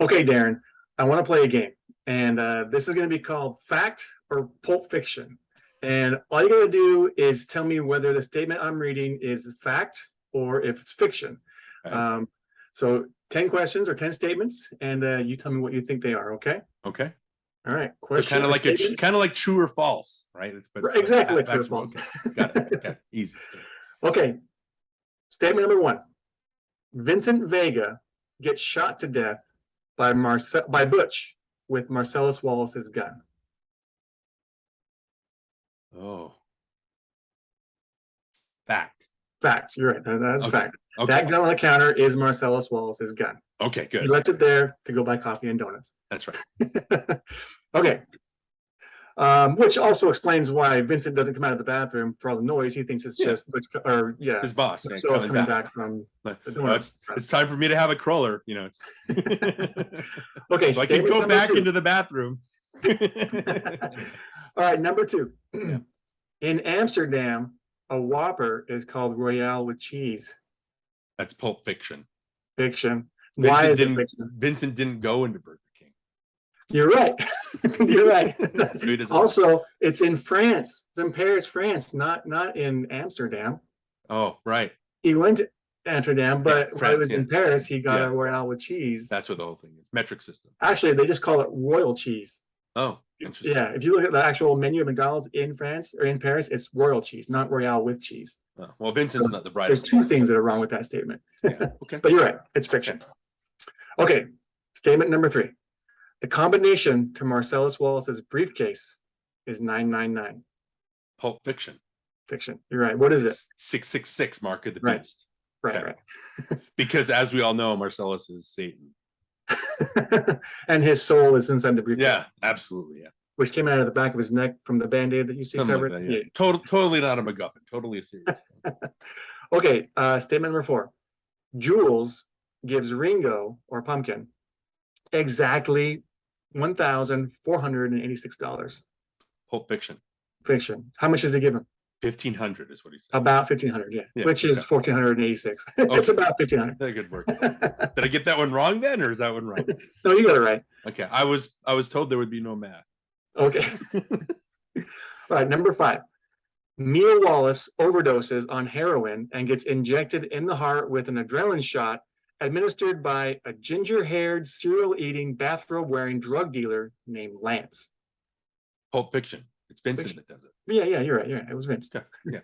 Okay, Darren, I want to play a game, and this is going to be called Fact or Pulp Fiction. And all you got to do is tell me whether the statement I'm reading is fact or if it's fiction. Okay. So 10 questions or 10 statements, and you tell me what you think they are. Okay. Okay. All right. So Question. kind of like true or false, right? Exactly like true or false. Okay. Got it. Okay. Easy. Okay. Statement number 1: Vincent Vega gets shot to death by Butch with Marcellus Wallace's gun. Oh. Fact. Fact. You're right. That's Okay. fact. Okay. That gun on the counter is Marcellus Wallace's gun. Okay, good. He left it there to go buy coffee and donuts. That's right. Okay. Which also explains why Vincent doesn't come out of the bathroom for all the noise. He thinks it's just His boss. So it's coming back from the donuts. It's time for me to have a crawler. It's okay. So I can go back into the bathroom. All right, number 2. Yeah. In Amsterdam, a Whopper is called Royale with cheese. That's Pulp Fiction. Fiction. Why is it fiction? Vincent didn't go into Burger King. You're right. You're right. Also, it's in France. It's in Paris, France, not in Amsterdam. Oh, right. He went to Amsterdam, but when he was in Paris, he got Yeah. a Royale with cheese. That's what the whole thing is. Metric system. Actually, they just call it royal cheese. Oh, interesting. Yeah, if you look at the actual menu of McDonald's in France or in Paris, it's royal cheese, not Royale with cheese. Oh, well, Vincent's not the bride. There's 2 things that are wrong with that statement. Yeah. Okay. But you're right. It's fiction. Okay. Statement number 3. The combination to Marcellus Wallace's briefcase is 999. Pulp Fiction. Fiction. You're right. What is it? 666, Mark of the Right. Beast. Right, Okay. right. Because as we all know, Marcellus is Satan. And his soul is inside the briefcase. Yeah, absolutely. Yeah. Which came out of the back of his neck from the Band-Aid that you see Something covered. like that, yeah. Totally not a MacGuffin. Totally a serious thing. Okay. Statement number 4. Jules gives Ringo or Pumpkin exactly $1,486. Pulp Fiction. Fiction. How much does he give him? 1,500 is what he said. About 1,500, yeah. Yeah, Which is okay. 1,486. It's about 1,500. Good work. Did I get that one wrong then, or is that one right? No, you got it right. Okay. I was told there would be no math. Okay. All right, number 5. Mia Wallace overdoses on heroin and gets injected in the heart with an adrenaline shot administered by a ginger-haired, cereal-eating, bathrobe-wearing drug dealer named Lance. Pulp Fiction. It's Vincent that does it. Yeah, you're right. It was Vince. Yeah.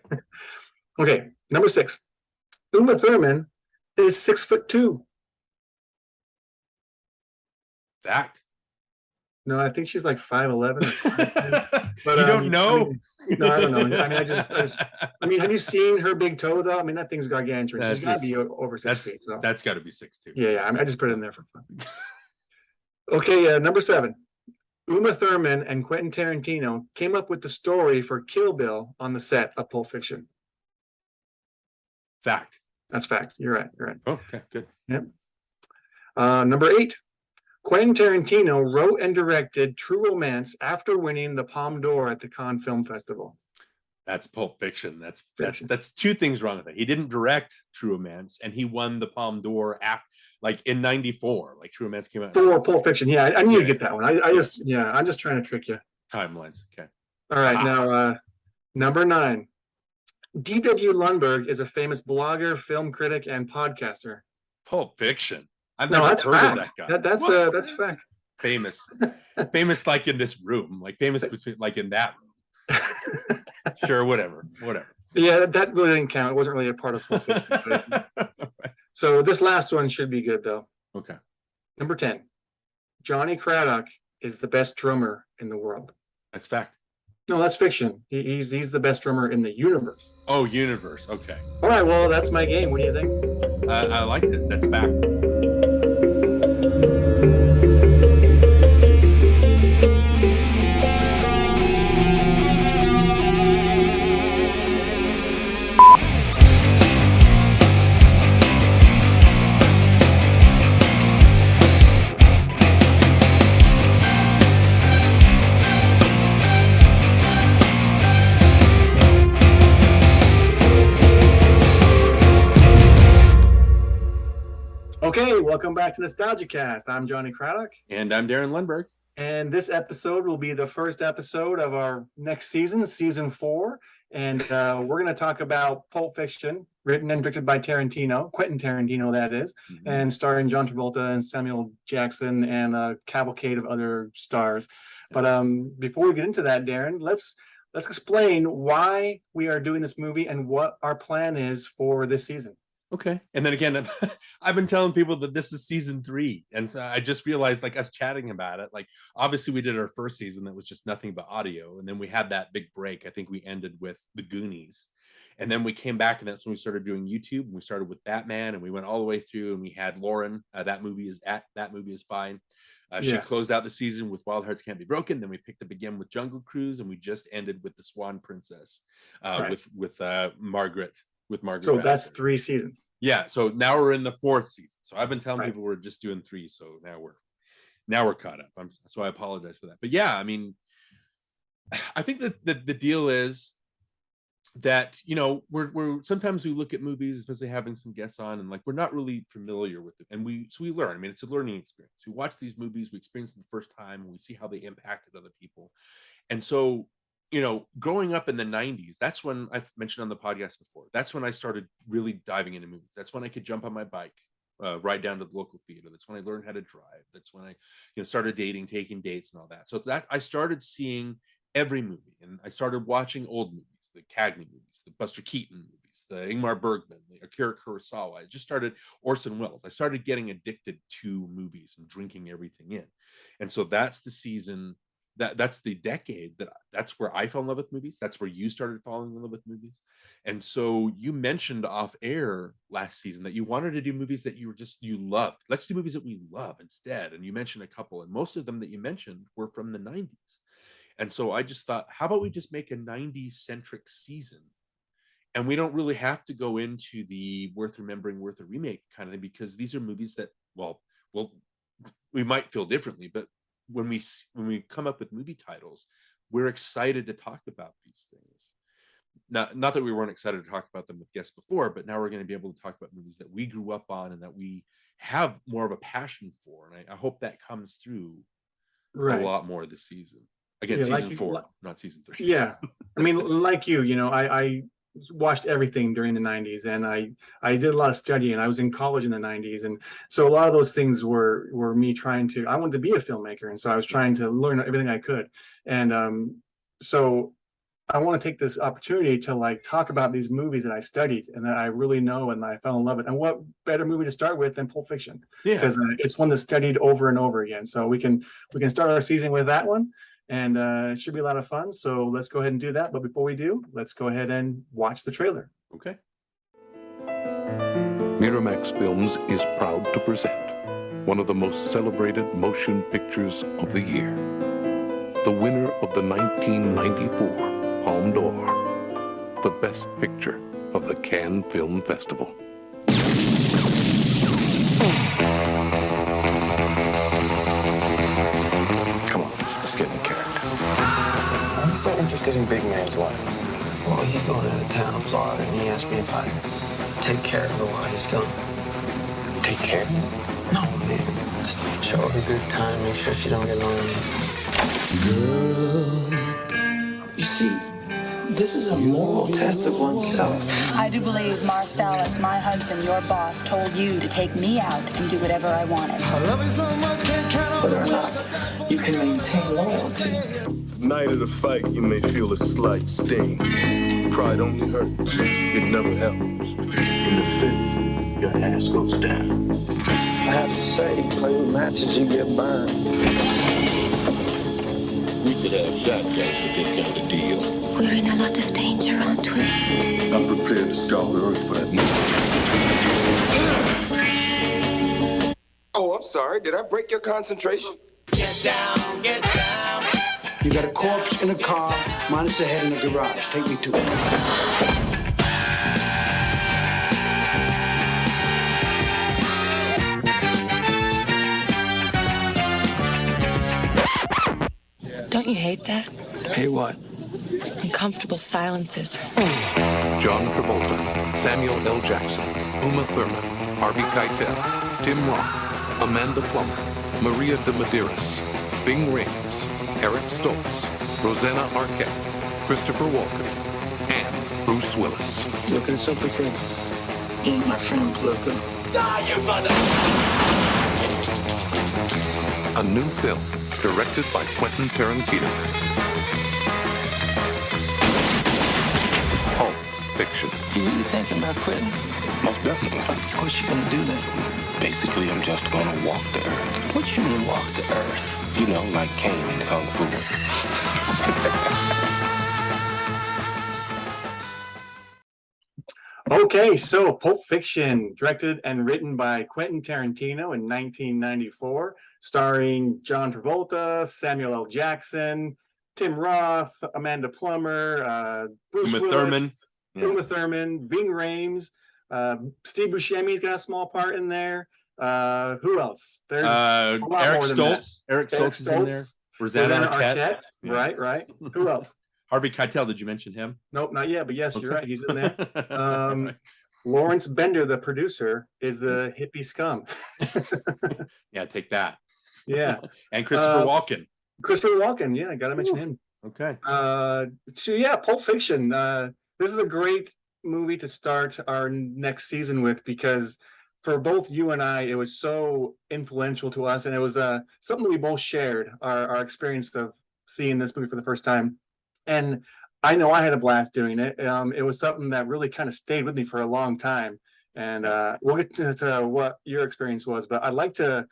Okay, number 6. Uma Thurman is 6'2". Fact. No, I think she's like 5'11". But you don't know? No, I don't know. I mean, have you seen her big toe though? I mean, that thing's gargantuan. She's got to be over 6 feet. So. That's got to be 6'2". Yeah. I just put it in there for fun. Okay, number 7. Uma Thurman and Quentin Tarantino came up with the story for Kill Bill on the set of Pulp Fiction. Fact. That's fact. You're right. Oh, okay, good. Yep. Number 8. Quentin Tarantino wrote and directed True Romance after winning the Palme d'Or at the Cannes Film Festival. That's Pulp Fiction. That's Fiction. That's 2 things wrong with it. He didn't direct True Romance, and he won the Palme d'Or after, like in '94. Like True Romance came out for Pulp Fiction. Yeah, I need to get that one. I'm just trying to trick you. Timelines. Okay. All right, now number 9. D.W. Lundberg is a famous blogger, film critic, and podcaster. Pulp Fiction. I've No, never that's heard fact. of that guy. That's fact. Famous. Famous like in this room. Like famous between like in that room. Sure, whatever. Yeah, that really didn't count. It wasn't really a part of Pulp Fiction. So this last one should be good though. Okay. Number 10. Johnny Craddock is the best drummer in the world. That's fact. No, that's fiction. He's the best drummer in the universe. Oh, universe. Okay. All right, well, that's my game. What do you think? I liked it. That's fact. Okay, back to NostalgiaCast. I'm Johnny Craddock. And I'm Darin Lundberg. And this episode will be the first episode of our next season, season 4. And we're going to talk about Pulp Fiction, written and directed by Tarantino, Quentin Tarantino, that is, and starring John Travolta and Samuel Jackson and a cavalcade of other stars. But before we get into that, Darin, let's explain why we are doing this movie and what our plan is for this season. Okay. And then again, I've been telling people that this is season 3. And I just realized, like, us chatting about it, like, obviously we did our first season that was just nothing but audio. And then we had that big break. I think we ended with The Goonies. And then we came back, and that's when we started doing YouTube. And we started with Batman, and we went all the way through, and we had Lauren. That movie is fine. She closed out the season with Wild Hearts Can't Be Broken. Then we picked up again with Jungle Cruise, and we just ended with The Swan Princess with Margaret. So that's 3 seasons. Yeah. So now we're in the 4th season. So I've been telling people we're just doing 3. So now we're caught up. So I apologize for that. But yeah, I mean, I think that the deal is that, you know, we're sometimes we look at movies, especially having some guests on, and like we're not really familiar with it, and we learn. I mean, it's a learning experience. We watch these movies, we experience them the first time, and we see how they impacted other people. And so, you know, growing up in the 90s, that's when I've mentioned on the podcast before, that's when I started really diving into movies. That's when I could jump on my bike, ride down to the local theater. That's when I learned how to drive. That's when I, started dating, taking dates and all that. So that I started seeing every movie, and I started watching old movies, the Cagney movies, the Buster Keaton movies, the Ingmar Bergman, the Akira Kurosawa. I just started Orson Welles. I started getting addicted to movies and drinking everything in. And so that's the season, that's the decade that's where I fell in love with movies. That's where you started falling in love with movies. And so you mentioned off air last season that you wanted to do movies that you loved. Let's do movies that we love instead. And you mentioned a couple, and most of them that you mentioned were from the 90s. And so I just thought, how about we just make a 90s centric season? And we don't really have to go into the worth remembering, worth a remake kind of thing, because these are movies that, well, we might feel differently, but when we come up with movie titles, we're excited to talk about these things. Not that we weren't excited to talk about them with guests before, but now we're going to be able to talk about movies that we grew up on and that we have more of a passion for. And I hope that comes through a lot more this season. Again, season 4, not season 3. Yeah. I mean, like I watched everything during the 90s, and I did a lot of studying. I was in college in the 90s, and so a lot of those things were me I wanted to be a filmmaker, and so I was trying to learn everything I could. And so I want to take this opportunity to like talk about these movies that I studied and that I really know and I fell in love with. And what better movie to start with than Pulp Fiction? Because it's one that's studied over and over again. So we can start our season with that one. And it should be a lot of fun. So let's go ahead and do that. But before we do, let's go ahead and watch the trailer. Okay. Miramax Films is proud to present one of the most celebrated motion pictures of the year. The winner of the 1994 Palme d'Or, the best picture of the Cannes Film Festival. I'm so interested in Big Man's wife. Well, he's going out of town in Florida, and he asked me if I'd take care of her while he's gone. Take care of her? No, man. Just show her a good time, make sure she don't get lonely. Girl. You see, this is a moral test of oneself. I do believe Marcellus, my husband, your boss, told you to take me out and do whatever I wanted. I love you so much, can't count on whether or not you can maintain loyalty. Night of the fight, you may feel a slight sting. Pride only hurts, it never helps. In the fifth, your ass goes down. I have to say, play with matches, you get burned. We should have shotguns for this kind of deal. We're in a lot of danger, aren't we? I'm prepared to scour the earth for that moment. Oh, I'm sorry. Did I break your concentration? Get down, get down. You got a corpse in a car, minus the head in the garage. Take me to it. Don't you hate that? Hey, what? Uncomfortable silences. John Travolta, Samuel L. Jackson, Uma Thurman, Harvey Keitel, Tim Roth, Amanda Plummer, Maria de Medeiros, Bing Rames, Eric Stoltz, Rosanna Arquette, Christopher Walken, and Bruce Willis. Looking at something, friend? Ain't my friend looking. Die, you mother! A new film directed by Quentin Tarantino. Pulp Fiction. You really thinking about quitting? Most definitely. What you gonna do then? Basically, I'm just gonna walk the earth. What you mean walk the earth? You know, like Kane in Kung Fu. Okay, so Pulp Fiction, directed and written by Quentin Tarantino in 1994, starring John Travolta, Samuel L. Jackson, Tim Roth, Amanda Plummer, Bruce Uma Willis, Thurman. Yeah. Uma Thurman, Ving Rhames, Steve Buscemi's got a small part in there. Who else? There's a lot Eric more than that. Stoltz. Eric Stoltz is in there. Rosanna Arquette. Yeah. Right. Who else? Harvey Keitel, did you mention him? Nope, not yet, but yes, you're right. He's in there. Right. Lawrence Bender, the producer, is the hippie scum. Yeah, take that. Yeah. And Christopher Walken. Christopher Walken, yeah, I gotta mention him. Okay. So yeah, Pulp Fiction. This is a great movie to start our next season with, because for both you and I, it was so influential to us, and it was something that we both shared, our experience of seeing this movie for the first time. And I know I had a blast doing it. It was something that really kind of stayed with me for a long time. And we'll get to what your experience was, but I'd like to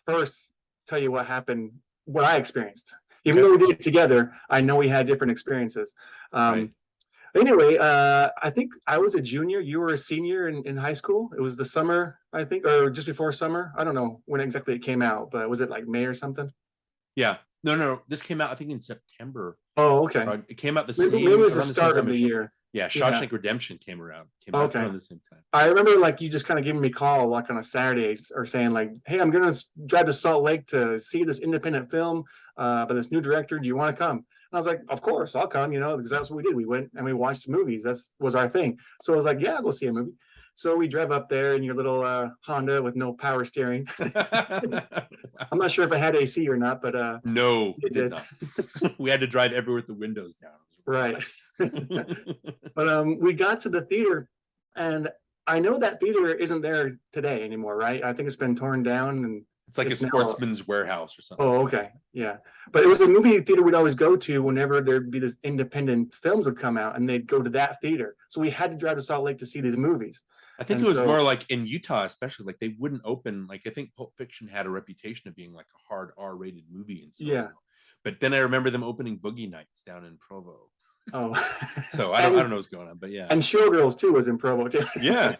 first tell you what happened, what I experienced. Even though we did it together, I know we had different experiences. Right. Anyway, I think I was a junior. You were a senior in high school. It was the summer, I think, or just before summer. I don't know when exactly it came out, but was it like May or something? Yeah. No. This came out, I think, in September. Oh, okay. It came out the Maybe same. it was the around start of time the as- year. Yeah, Shawshank Redemption came out Okay. around the same time. I remember like you just kind of giving me a call like on a Saturday or saying like, hey, I'm going to drive to Salt Lake to see this independent film by this new director. Do you want to come? And I was like, of course, I'll come, because that's what we did. We went and we watched movies. That was our thing. So I was like, yeah, I'll go see a movie. So we drove up there in your little Honda with no power steering. I'm not sure if it had AC or not, but No, it did. not. We had to drive everywhere with the windows down. Right. But we got to the theater, and I know that theater isn't there today anymore, right? I think it's been torn down, and It's like It's a now- sportsman's warehouse or something. oh, okay, yeah. But it was a movie theater we'd always go to whenever there'd be this independent films would come out, and they'd go to that theater. So we had to drive to Salt Lake to see these movies. I think And it was so- more like in Utah, especially, like they wouldn't open. Like I think Pulp Fiction had a reputation of being like a hard R-rated movie, and so. Yeah. But then I remember them opening Boogie Nights down in Provo. Oh, So I don't know what's going on, but yeah. and Showgirls too was in Provo too. Yeah.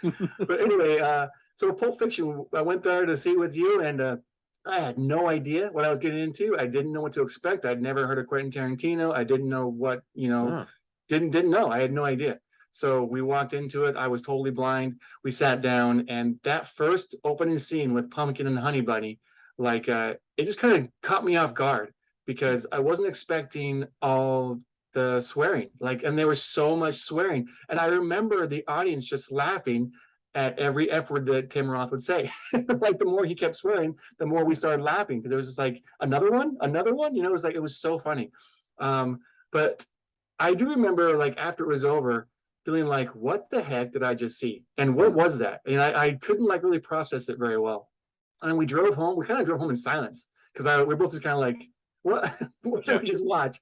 But anyway, so Pulp Fiction, I went there to see with you, and I had no idea what I was getting into. I didn't know what to expect. I'd never heard of Quentin Tarantino. I didn't know what, Huh. didn't know. I had no idea. So we walked into it. I was totally blind. We sat down, and that first opening scene with Pumpkin and Honey Bunny, like it just kind of caught me off guard, because I wasn't expecting all the swearing, and there was so much swearing. And I remember the audience just laughing at every F word that Tim Roth would say. Like the more he kept swearing, the more we started laughing, because there was just like another one. It was like, it was so funny. But I do remember like after it was over, feeling like, what the heck did I just see? And what was that? And I couldn't like really process it very well. And we drove home. We kind of drove home in silence, because we're both just kind of like, what did we just watch?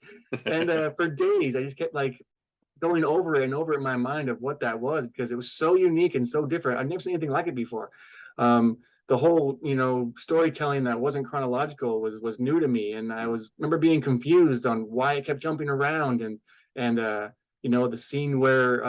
And for days, I just kept like going over it and over it in my mind of what that was, because it was so unique and so different. I've never seen anything like it before. The whole, storytelling that wasn't chronological was new to me, and I remember being confused on why it kept jumping around, and the scene where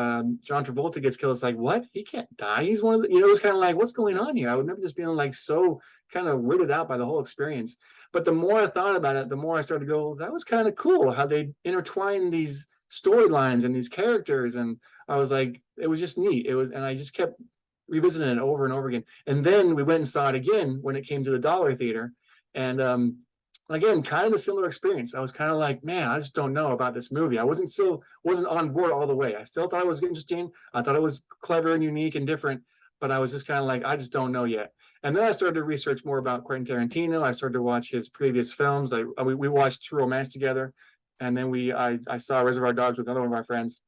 John Travolta gets killed. It's like, what? He can't die. He's one of the, it was kind of like, what's going on here? I remember just being like so kind of weirded out by the whole experience. But the more I thought about it, the more I started to go, that was kind of cool how they intertwine these storylines and these characters. And I was like, it was just neat. And I just kept revisiting it over and over again. And then we went and saw it again when it came to the Dollar Theater. And again, kind of a similar experience. I was kind of like, man, I just don't know about this movie. I wasn't on board all the way. I still thought it was interesting. I thought it was clever and unique and different, but I was just kind of like, I just don't know yet. And then I started to research more about Quentin Tarantino. I started to watch his previous films. We watched True Romance together, and then I saw Reservoir Dogs with another one of our friends,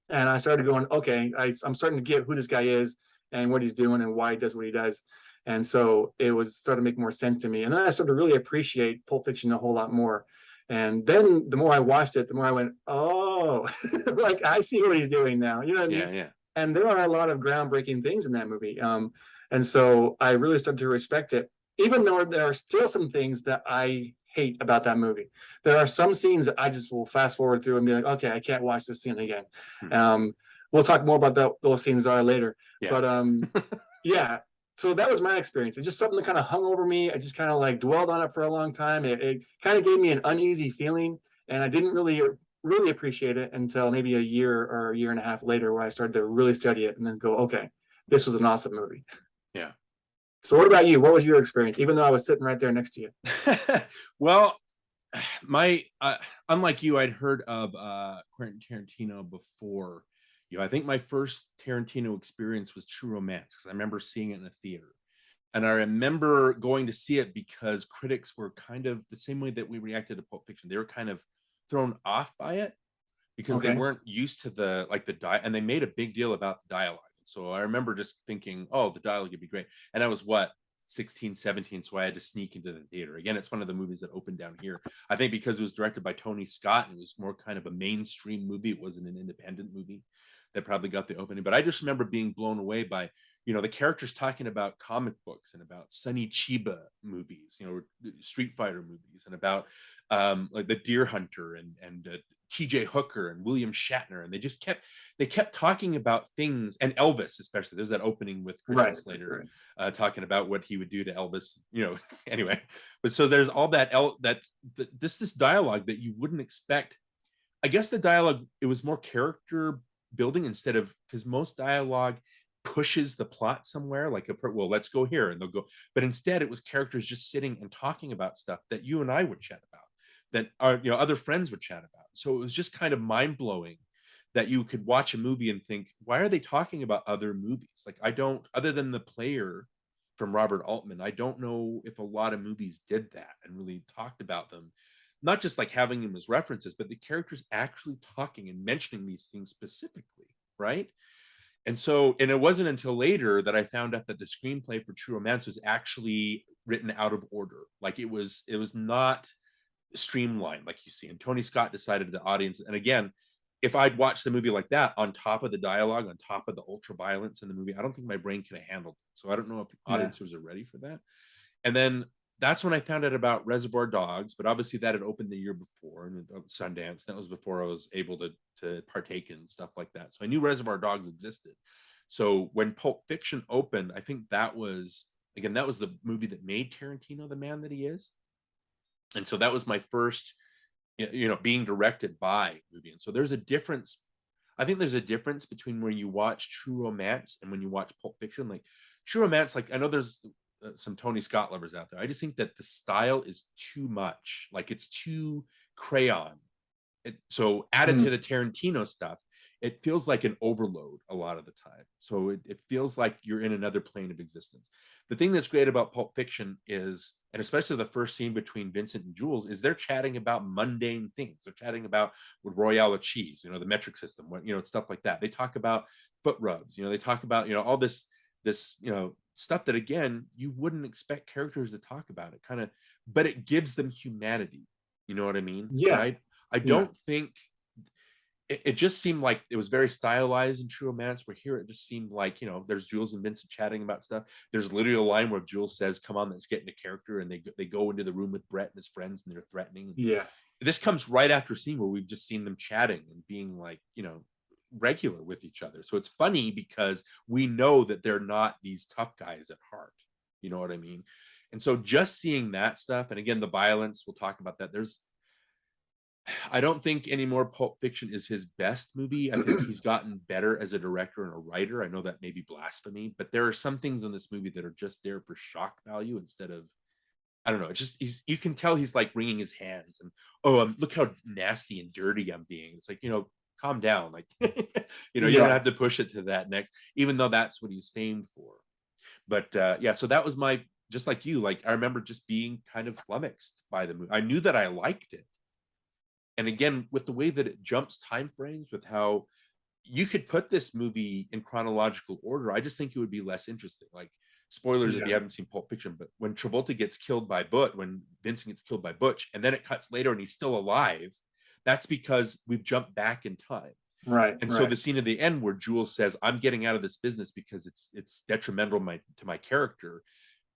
and I started going, okay, I'm starting to get who this guy is and what he's doing and why he does what he does. And so it was starting to make more sense to me. And then I started to really appreciate Pulp Fiction a whole lot more. And then the more I watched it, the more I went, oh, like I see what he's doing now. You know what I mean? Yeah. And there are a lot of groundbreaking things in that movie. And so I really started to respect it, even though there are still some things that I hate about that movie. There are some scenes that I just will fast forward through and be like, okay, I can't watch this scene again. We'll talk more about those scenes later. Yeah. But yeah. So that was my experience. It's just something that kind of hung over me. I just kind of like dwelled on it for a long time. It kind of gave me an uneasy feeling, and I didn't really appreciate it until maybe a year or a year and a half later, where I started to really study it and then go, okay, this was an awesome movie. Yeah. So what about you? What was your experience, even though I was sitting right there next to you? Well, unlike you, I'd heard of Quentin Tarantino before. I think my first Tarantino experience was True Romance, because I remember seeing it in a theater. And I remember going to see it because critics were kind of the same way that we reacted to Pulp Fiction. They were kind of thrown off by it because they weren't used to and they made a big deal about the dialogue. So I remember just thinking, oh, the dialogue would be great. And I was 16, 17, so I had to sneak into the theater. Again, it's one of the movies that opened down here. I think because it was directed by Tony Scott and it was more kind of a mainstream movie. It wasn't an independent movie that probably got the opening. But I just remember being blown away by, the characters talking about comic books and about Sonny Chiba movies, Street Fighter movies, and about like the Deer Hunter and TJ Hooker and William Shatner. And they kept talking about things, and Elvis especially. There's that opening with Christian Slater talking about what he would do to Elvis, anyway. But so there's all that this dialogue that you wouldn't expect. I guess the dialogue, it was more character building instead of, because most dialogue pushes the plot somewhere, like well, let's go here, and they'll go. But instead, it was characters just sitting and talking about stuff that you and I would chat about, that our other friends would chat about. So it was just kind of mind blowing that you could watch a movie and think, why are they talking about other movies? Like, I don't, other than The Player from Robert Altman, I don't know if a lot of movies did that and really talked about them. Not just like having them as references, but the characters actually talking and mentioning these things specifically, right? And it wasn't until later that I found out that the screenplay for True Romance was actually written out of order. Like it was not streamlined like you see. And Tony Scott decided the audience, and again, if I'd watched the movie like that, on top of the dialogue, on top of the ultra violence in the movie, I don't think my brain could have handled it. So I don't know if audiences are ready for that. And then that's when I found out about Reservoir Dogs, but obviously that had opened the year before, and Sundance. That was before I was able to partake in stuff like that. So I knew Reservoir Dogs existed. So when Pulp Fiction opened, I think that was the movie that made Tarantino the man that he is. And so that was my first, being directed by movie. And so there's a difference. I think there's a difference between when you watch True Romance and when you watch Pulp Fiction. Like True Romance, like I know there's some Tony Scott lovers out there. I just think that the style is too much. Like it's too crayon. So added to the Tarantino stuff, it feels like an overload a lot of the time. So it feels like you're in another plane of existence. The thing that's great about Pulp Fiction is, and especially the first scene between Vincent and Jules, is they're chatting about mundane things. They're chatting about with Royale of cheese, the metric system, stuff like that. They talk about foot rubs, they talk about, all this, stuff that, again, you wouldn't expect characters to talk about it, kind of, but it gives them humanity. You know what I mean? Yeah. I don't think it just seemed like it was very stylized in True Romance, where here it just seemed like, there's Jules and Vincent chatting about stuff. There's literally a line where Jules says, come on, let's get into character. And they go into the room with Brett and his friends, and they're threatening. Yeah. This comes right after a scene where we've just seen them chatting and being like, regular with each other. So it's funny because we know that they're not these tough guys at heart. You know what I mean? And so just seeing that stuff, and again, the violence, we'll talk about that. I don't think anymore Pulp Fiction is his best movie. I think he's gotten better as a director and a writer. I know that may be blasphemy, but there are some things in this movie that are just there for shock value instead of, I don't know. It's just, you can tell he's like wringing his hands and, look how nasty and dirty I'm being. It's like, calm down. Like, you don't have to push it to that next, even though that's what he's famed for. But yeah, so that was my, just like you, like I remember just being kind of flummoxed by the movie. I knew that I liked it. And again, with the way that it jumps time frames, with how you could put this movie in chronological order, I just think it would be less interesting. Like, spoilers if you haven't seen Pulp Fiction, but when Travolta gets killed by Butch, when Vincent gets killed by Butch, and then it cuts later and he's still alive, that's because we've jumped back in time. Right. And so the scene at the end where Jules says, I'm getting out of this business because it's detrimental to my character,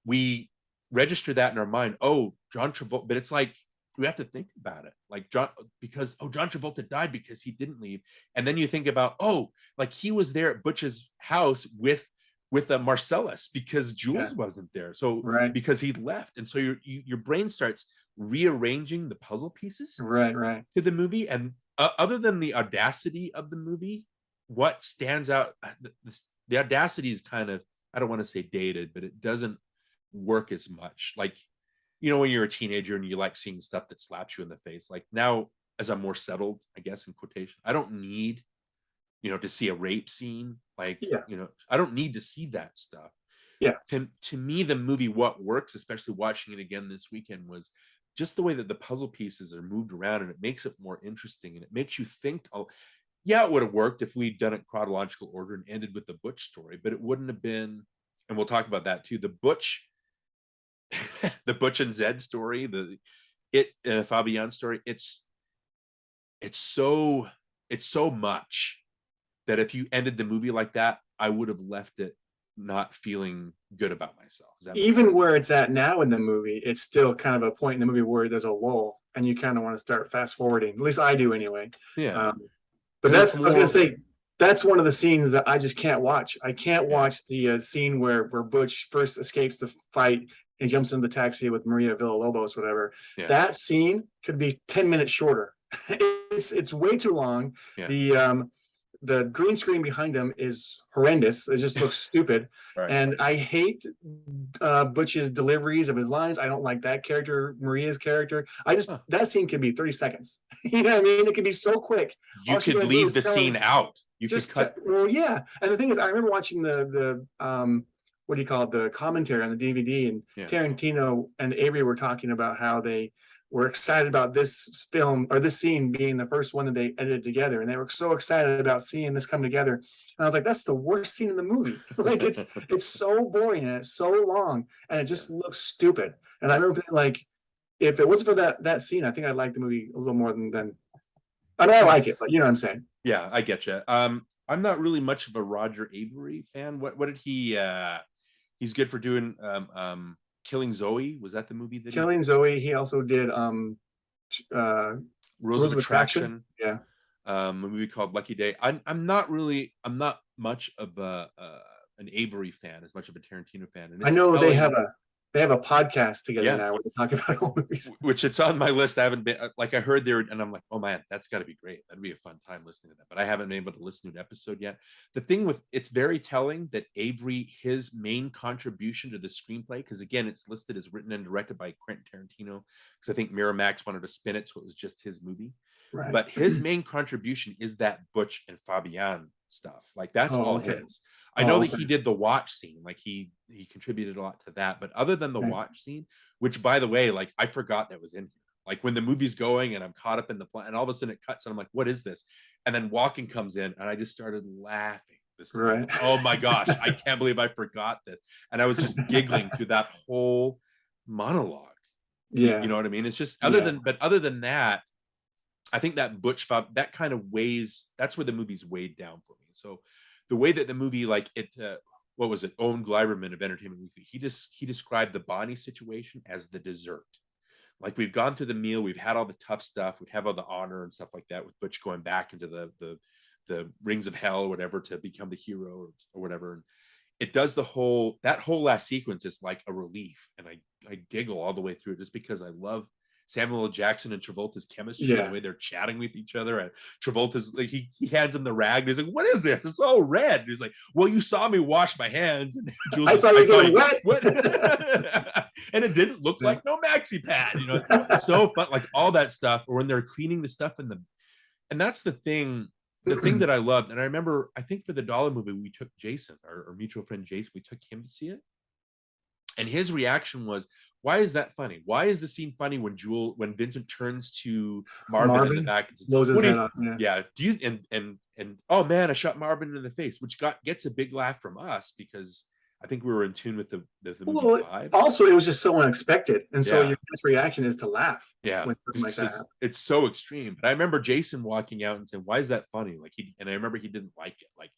we register that in our mind. Oh, John Travolta, but it's like, we have to think about it, like John Travolta died because he didn't leave. And then you think about, oh, like he was there at Butch's house with Marcellus because Jules wasn't there, so because he left. And so your brain starts rearranging the puzzle pieces to the movie. And other than the audacity of the movie, what stands out, the audacity is kind of, I don't want to say dated, but it doesn't work as much. Like, you know, when you're a teenager and you like seeing stuff that slaps you in the face. Like now, as I'm more settled, I guess in quotation, I don't need, you know, to see a rape scene. Like, you know, I don't need to see that stuff. Yeah. To me, the movie, what works, especially watching it again this weekend, was just the way that the puzzle pieces are moved around, and it makes it more interesting, and it makes you think, oh, yeah, it would have worked if we'd done it chronological order and ended with the Butch story, but it wouldn't have been, and we'll talk about that too, the Butch and Zed story, Fabian story, it's so much that if you ended the movie like that, I would have left it not feeling good about myself. Even where it's at now in the movie, it's still kind of a point in the movie where there's a lull and you kind of want to start fast forwarding. At least I do anyway. Yeah. But I was going to say, that's one of the scenes that I just can't watch. I can't watch the scene where Butch first escapes the fight and jumps into the taxi with Maria Villalobos, whatever. Yeah. That scene could be 10 minutes shorter. It's way too long. Yeah. The green screen behind him is horrendous. It just looks stupid. And I hate Butch's deliveries of his lines. I don't like that character, Maria's character. That scene could be 30 seconds. You know what I mean? It could be so quick. You could leave the scene out. You could cut. Well, yeah. And the thing is, I remember watching the what do you call it? The commentary on the DVD, and Tarantino and Avery were talking about how they were excited about this film or this scene being the first one that they edited together, and they were so excited about seeing this come together. And I was like, that's the worst scene in the movie. Like it's so boring and it's so long and it just looks stupid. And I remember thinking, like, if it wasn't for that scene, I think I'd like the movie a little more than I mean, I like it, but you know what I'm saying. Yeah, I get you. I'm not really much of a Roger Avery fan. What did he? He's good for doing Killing Zoe. Was that the movie that Killing Zoe? He also did Rules of Attraction. Yeah. A movie called Lucky Day. I'm not much of an Avery fan, as much of a Tarantino fan. And I know they have a podcast together now where they talk about all movies. Which it's on my list. I haven't been, like, I heard there and I'm like, oh man, that's got to be great. That'd be a fun time listening to that. But I haven't been able to listen to an episode yet. The thing with it's very telling that Avery, his main contribution to the screenplay, because again, it's listed as written and directed by Quentin Tarantino, because I think Miramax wanted to spin it so it was just his movie. Right. But his main contribution is that Butch and Fabian stuff. Like that's all his. I know that he did the watch scene, like he contributed a lot to that. But other than the watch scene, which by the way, like I forgot that was in here. Like when the movie's going and I'm caught up in the plot, and all of a sudden it cuts and I'm like, what is this? And then Walken comes in and I just started laughing. Like, oh my gosh, I can't believe I forgot this. And I was just giggling through that whole monologue. Yeah. You know what I mean? It's just other than that, I think that Butch, that kind of weighs, that's where the movie's weighed down for me. So the way that the movie, like it, what was it? Owen Gleiberman of Entertainment Weekly, he described the Bonnie situation as the dessert. Like we've gone through the meal, we've had all the tough stuff, we have all the honor and stuff like that, with Butch going back into the rings of hell or whatever to become the hero or whatever. And it does that whole last sequence is like a relief, and I giggle all the way through it just because I love Samuel L. Jackson and Travolta's chemistry, the way they're chatting with each other. And Travolta's like, he hands him the rag. And he's like, what is this? It's all red. And he's like, well, you saw me wash my hands. And Jules, I saw you going wet. And it didn't look like no maxi pad, you know. So fun, like all that stuff. Or when they're cleaning the stuff and that's the thing that I loved. And I remember, I think for the Dollar movie, we took Jason, our mutual friend Jason, we took him to see it. And his reaction was, why is that funny? Why is the scene funny when Vincent turns to Marvin in the back and says, blows his head off? Yeah. Do you and oh man, I shot Marvin in the face, which gets a big laugh from us because I think we were in tune with the movie vibe. Also, it was just so unexpected, and so Yeah. your first reaction is to laugh. Yeah, when something like that happens. it's so extreme. But I remember Jason walking out and saying, "Why is that funny?" Like and I remember he didn't like it. Like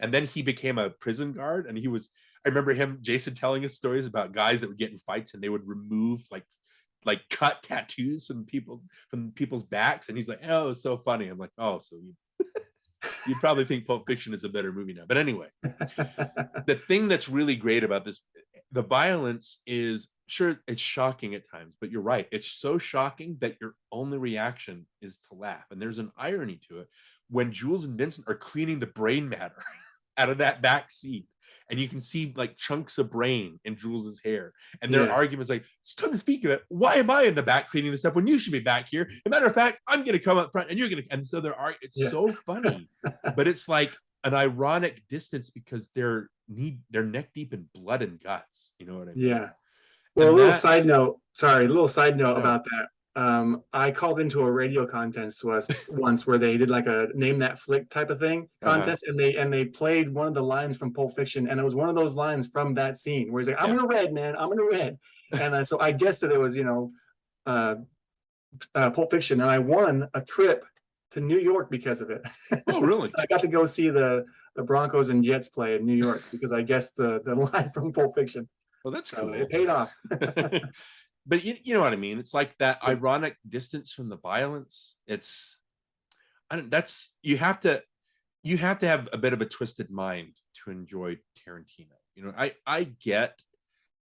and then he became a prison guard, and I remember Jason telling us stories about guys that would get in fights and they would remove like cut tattoos from people's backs, and he's like, "Oh, it's so funny." I'm like, "Oh, so you'd probably think Pulp Fiction is a better movie now." But anyway, the thing that's really great about this, the violence is, sure, it's shocking at times, but you're right. It's so shocking that your only reaction is to laugh. And there's an irony to it when Jules and Vincent are cleaning the brain matter out of that back seat. And you can see like chunks of brain in Jules's hair. And their argument's like, come to speak of it, why am I in the back cleaning this up when you should be back here? As a matter of fact, I'm going to come up front and you're going to. And so it's so funny, but it's like an ironic distance because they're neck deep in blood and guts. You know what I mean? Yeah. Well, a little side note about that. I called into a radio contest once where they did like a name that flick type of thing contest, and they played one of the lines from Pulp Fiction, and it was one of those lines from that scene where he's like, "I'm in a red, man, I'm in a red," and so I guessed that it was Pulp Fiction, and I won a trip to New York because of it. Oh, really? I got to go see the Broncos and Jets play in New York because I guessed the line from Pulp Fiction. Well, that's so cool. It paid off. But you know what I mean? It's like that ironic distance from the violence. You have to have a bit of a twisted mind to enjoy Tarantino. You know, I get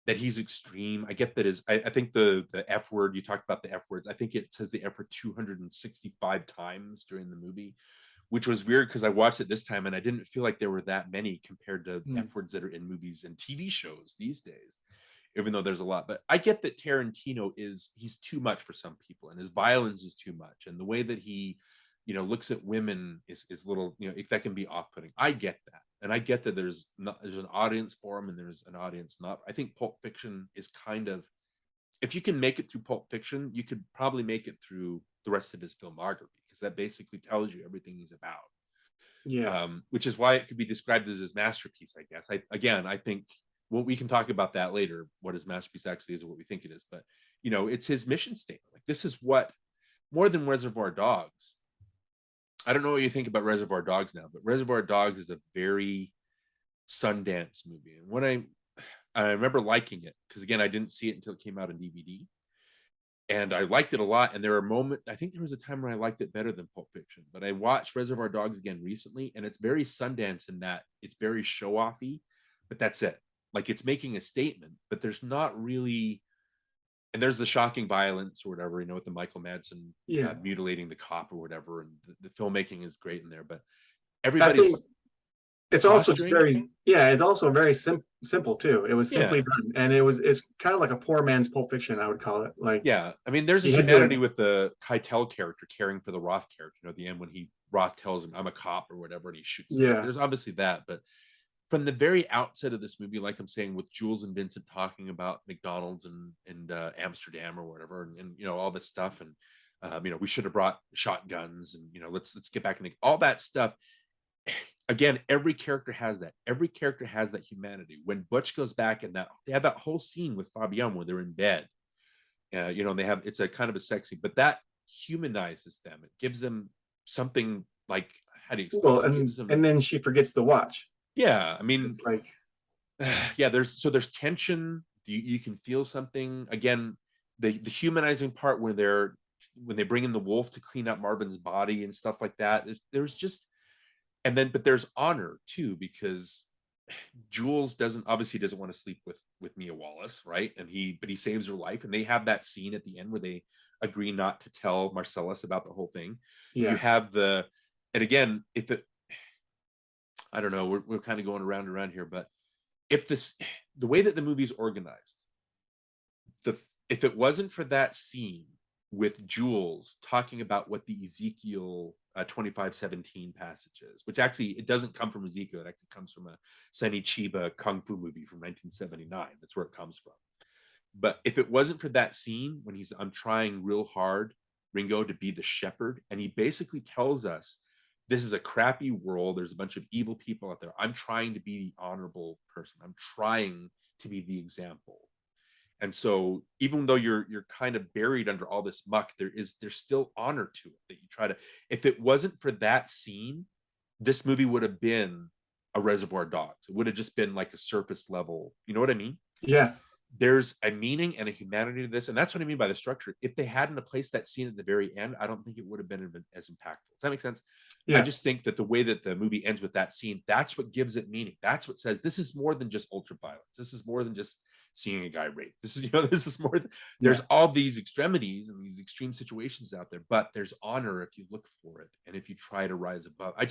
that he's extreme. I get that I think the F word, you talked about the F words. I think it says the F word 265 times during the movie, which was weird because I watched it this time and I didn't feel like there were that many compared to F words that are in movies and TV shows these days, even though there's a lot. But I get that Tarantino he's too much for some people, and his violence is too much, and the way that he looks at women is little, that can be off-putting. I get that, and I get that there's an audience for him and there's an audience not. I think Pulp Fiction is kind of, if you can make it through Pulp Fiction, you could probably make it through the rest of his filmography, because that basically tells you everything he's about. Yeah. Which is why it could be described as his masterpiece, I guess. I think, well, we can talk about that later, what his masterpiece actually is and what we think it is. But, it's his mission statement. Like, this is what, more than Reservoir Dogs. I don't know what you think about Reservoir Dogs now, but Reservoir Dogs is a very Sundance movie. And when I remember liking it, because again, I didn't see it until it came out on DVD. And I liked it a lot. And there were moments, I think there was a time where I liked it better than Pulp Fiction. But I watched Reservoir Dogs again recently, and it's very Sundance in that it's very show-offy, but that's it. Like, it's making a statement, but there's not really, and there's the shocking violence or whatever, with the Michael Madsen mutilating the cop or whatever, and the filmmaking is great in there, but everybody's. It's also it's also very simple too. It was simply done, and it's kind of like a poor man's Pulp Fiction, I would call it. Like, I mean, there's a humanity with the Keitel character caring for the Roth character. At the end, when Roth tells him, "I'm a cop" or whatever, and he shoots him. There's obviously that, but from the very outset of this movie, like I'm saying, with Jules and Vincent talking about McDonald's and Amsterdam or whatever, and all this stuff, and we should have brought shotguns, and let's get back into all that stuff. Again, every character has that. Every character has that humanity. When Butch goes back and they have that whole scene with Fabian where they're in bed, and they have, it's a kind of a sexy, but that humanizes them. It gives them something like, how do you explain? Well, and then she forgets the watch. Yeah, I mean, it's like, there's tension. You can feel something. Again, the humanizing part when they bring in the wolf to clean up Marvin's body and stuff like that. There's just, but there's honor too, because Jules obviously doesn't want to sleep with Mia Wallace, right? But he saves her life, and they have that scene at the end where they agree not to tell Marcellus about the whole thing. You have and again, I don't know, we're kind of going around here, but the way that the movie's organized, if it wasn't for that scene with Jules talking about what the Ezekiel 2517 passages, which actually it doesn't come from Ezekiel. It actually comes from a Sonny Chiba kung fu movie from 1979. That's where it comes from. But if it wasn't for that scene when I'm trying real hard, Ringo, to be the shepherd, and he basically tells us this is a crappy world. There's a bunch of evil people out there. I'm trying to be the honorable person. I'm trying to be the example. And so even though you're kind of buried under all this muck, there's still honor to it that you try to. If it wasn't for that scene, this movie would have been a Reservoir Dogs. It would have just been like a surface level. You know what I mean? Yeah. There's a meaning and a humanity to this, and that's what I mean by the structure. If they hadn't placed that scene at the very end, I don't think it would have been as impactful. Does that make sense? Yeah. I just think that the way that the movie ends with that scene, that's what gives it meaning. That's what says this is more than just ultra violence. This is more than just seeing a guy raped. This is, this is more. There's all these extremities and these extreme situations out there, but there's honor if you look for it and if you try to rise above. I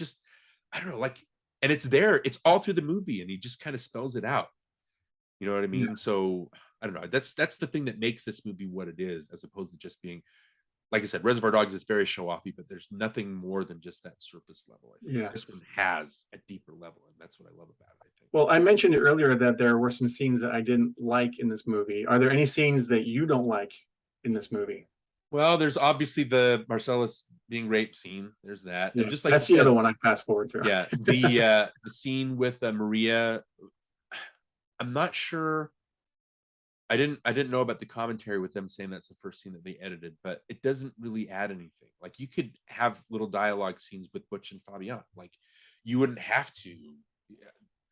don't know, like, and it's there. It's all through the movie, and he just kind of spells it out. You know what I mean? Yeah. So I don't know. That's the thing that makes this movie what it is, as opposed to just being, like I said, Reservoir Dogs is very show-offy, but there's nothing more than just that surface level. I think. Yeah. This one has a deeper level, and that's what I love about it, I think. Well, I mentioned earlier that there were some scenes that I didn't like in this movie. Are there any scenes that you don't like in this movie? Well, there's obviously the Marcellus being raped scene. There's that. Yeah. And just like that's the other one I fast forward to. Yeah. The scene with Maria. I'm not sure. I didn't know about the commentary with them saying that's the first scene that they edited, but it doesn't really add anything. Like, you could have little dialogue scenes with Butch and Fabian. Like, you wouldn't have to.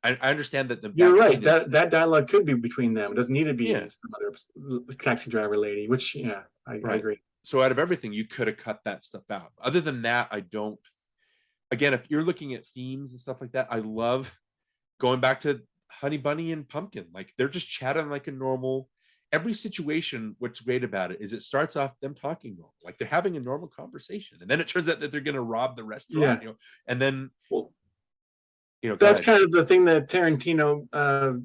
I understand that you're right. That dialogue could be between them. It doesn't need to be some other taxi driver lady. Which I agree. So out of everything, you could have cut that stuff out. Other than that, I don't. Again, if you're looking at themes and stuff like that, I love going back to Honey Bunny and Pumpkin. Like, they're just chatting like a normal. Every situation, what's great about it is it starts off them talking normal, like they're having a normal conversation, and then it turns out that they're going to rob the restaurant. And then that's kind of the thing that Tarantino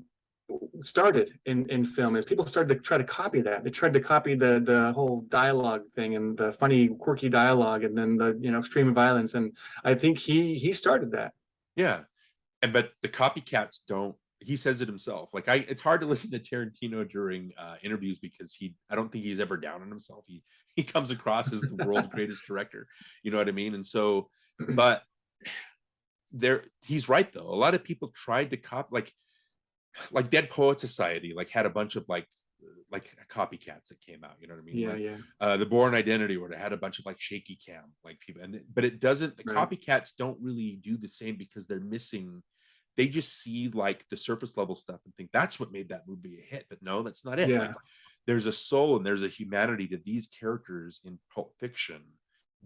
started in film, is people started to try to copy that. They tried to copy the whole dialogue thing and the funny, quirky dialogue, and then the extreme violence. And I think he started that. Yeah, but the copycats don't. He says it himself. Like, it's hard to listen to Tarantino during interviews because I don't think he's ever down on himself. He comes across as the world's greatest director. You know what I mean? And so, but he's right though. A lot of people tried to copy, like Dead Poet Society, like had a bunch of like copycats that came out. You know what I mean? The Bourne Identity, where they had a bunch of like shaky cam, like people, but it doesn't. The copycats don't really do the same because they're missing. They just see like the surface level stuff and think that's what made that movie a hit. But no, that's not it. Yeah. Like, there's a soul and there's a humanity to these characters in Pulp Fiction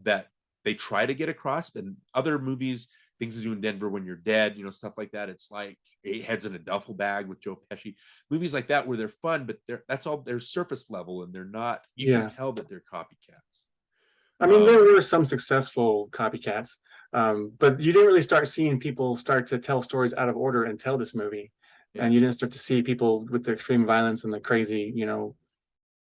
that they try to get across. And other movies, Things to Do in Denver When You're Dead, stuff like that. It's like Eight Heads in a Duffel Bag with Joe Pesci. Movies like that where they're fun, but that's all, they're surface level, and they're not, you can tell that they're copycats. I mean, there were some successful copycats, but you didn't really start seeing people start to tell stories out of order until this movie. And you didn't start to see people with the extreme violence and the crazy,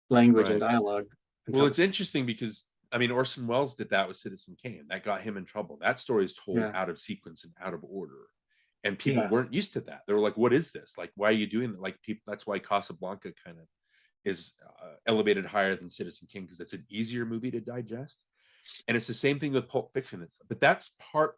language and dialogue. Well, it's interesting because, I mean, Orson Welles did that with Citizen Kane. That got him in trouble. That story is told out of sequence and out of order. And people weren't used to that. They were like, what is this? Like, why are you doing that? Like, people, that's why Casablanca kind of is elevated higher than Citizen Kane, because it's an easier movie to digest. And it's the same thing with Pulp Fiction. But that's part.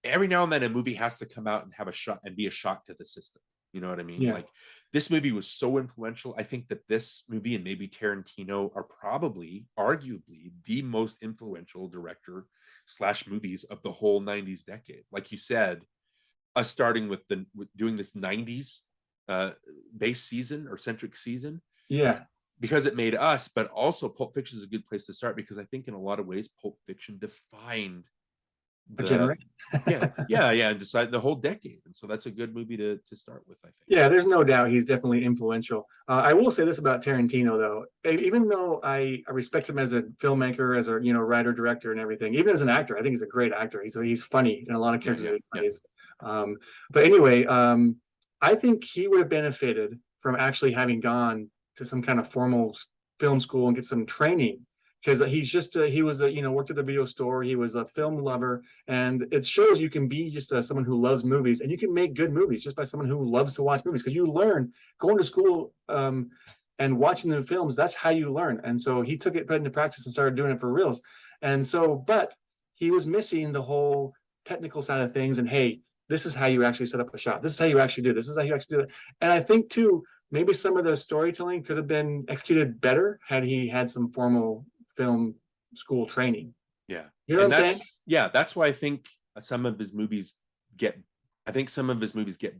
Every now and then a movie has to come out and have a shot and be a shock to the system. You know what I mean? Like, this movie was so influential. I think that this movie and maybe Tarantino are probably, arguably, the most influential director / movies of the whole 90s decade. Like you said, us starting with doing this 90s base season or centric season. Yeah. Because it made us, but also Pulp Fiction is a good place to start, because I think in a lot of ways, Pulp Fiction defined a generation. and decided the whole decade. And so that's a good movie to start with, I think. Yeah, there's no doubt he's definitely influential. I will say this about Tarantino, though. Even though I respect him as a filmmaker, as a writer, director, and everything, even as an actor, I think he's a great actor. He's funny in a lot of characters that he plays. But anyway, I think he would have benefited from actually having gone to some kind of formal film school and get some training because he's just he was a, worked at the video store. He was a film lover, and it shows you can be just someone who loves movies, and you can make good movies just by someone who loves to watch movies, because you learn going to school and watching the films. That's how you learn. And so he took it put into practice and started doing it for reals. And so, but he was missing the whole technical side of things. And hey, this is how you actually set up a shot. This is how you actually do. This is how you actually do it. And I think too, maybe some of the storytelling could have been executed better had he had some formal film school training. Yeah. You know what I'm saying? Yeah, that's why I think some of his movies get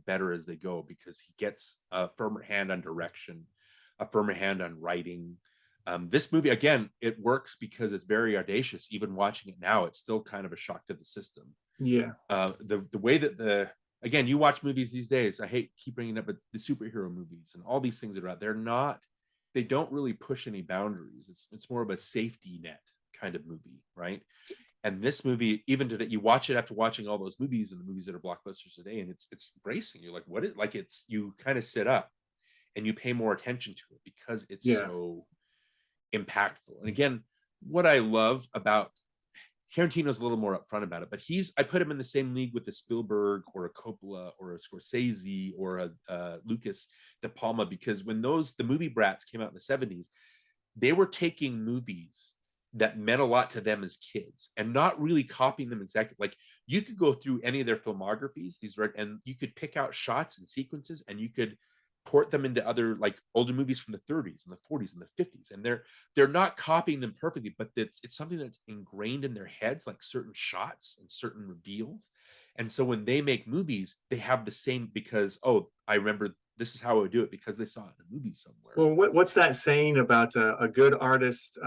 better as they go, because he gets a firmer hand on direction, a firmer hand on writing. This movie, again, it works because it's very audacious. Even watching it now, it's still kind of a shock to the system. Yeah. The way that again, you watch movies these days, I keep bringing up, but the superhero movies and all these things that are out, they don't really push any boundaries. It's more of a safety net kind of movie, right? And this movie, even today, you watch it after watching all those movies and the movies that are blockbusters today, and it's bracing. You're like, what is, like, it's, you kind of sit up and you pay more attention to it because it's so impactful. And again, what I love about Tarantino's a little more upfront about it, but I put him in the same league with a Spielberg or a Coppola or a Scorsese or a Lucas De Palma, because when the movie brats came out in the 70s, they were taking movies that meant a lot to them as kids and not really copying them exactly. Like, you could go through any of their filmographies, and you could pick out shots and sequences, and you could port them into other, like, older movies from the 30s and the 40s and the 50s, and they're not copying them perfectly, but it's something that's ingrained in their heads, like certain shots and certain reveals. And so when they make movies, they have the same, because I remember this is how I would do it because they saw it in a movie somewhere. Well, what's that saying about a good artist?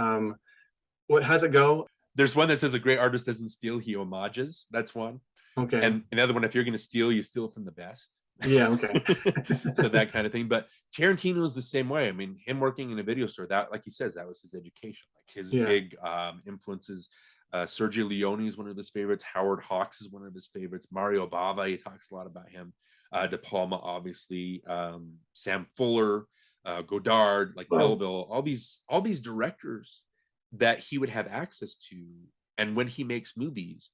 How's it go? There's one that says a great artist doesn't steal, he homages. That's one. Okay. And another one, if you're going to steal, you steal from the best. Yeah. Okay. So that kind of thing. But Tarantino is the same way. I mean, him working in a video store, that, like he says, that was his education. Like, his big influences. Sergio Leone is one of his favorites. Howard Hawks is one of his favorites. Mario Bava, he talks a lot about him. De Palma, obviously. Sam Fuller, Godard, like Melville. All these directors that he would have access to. And when he makes movies,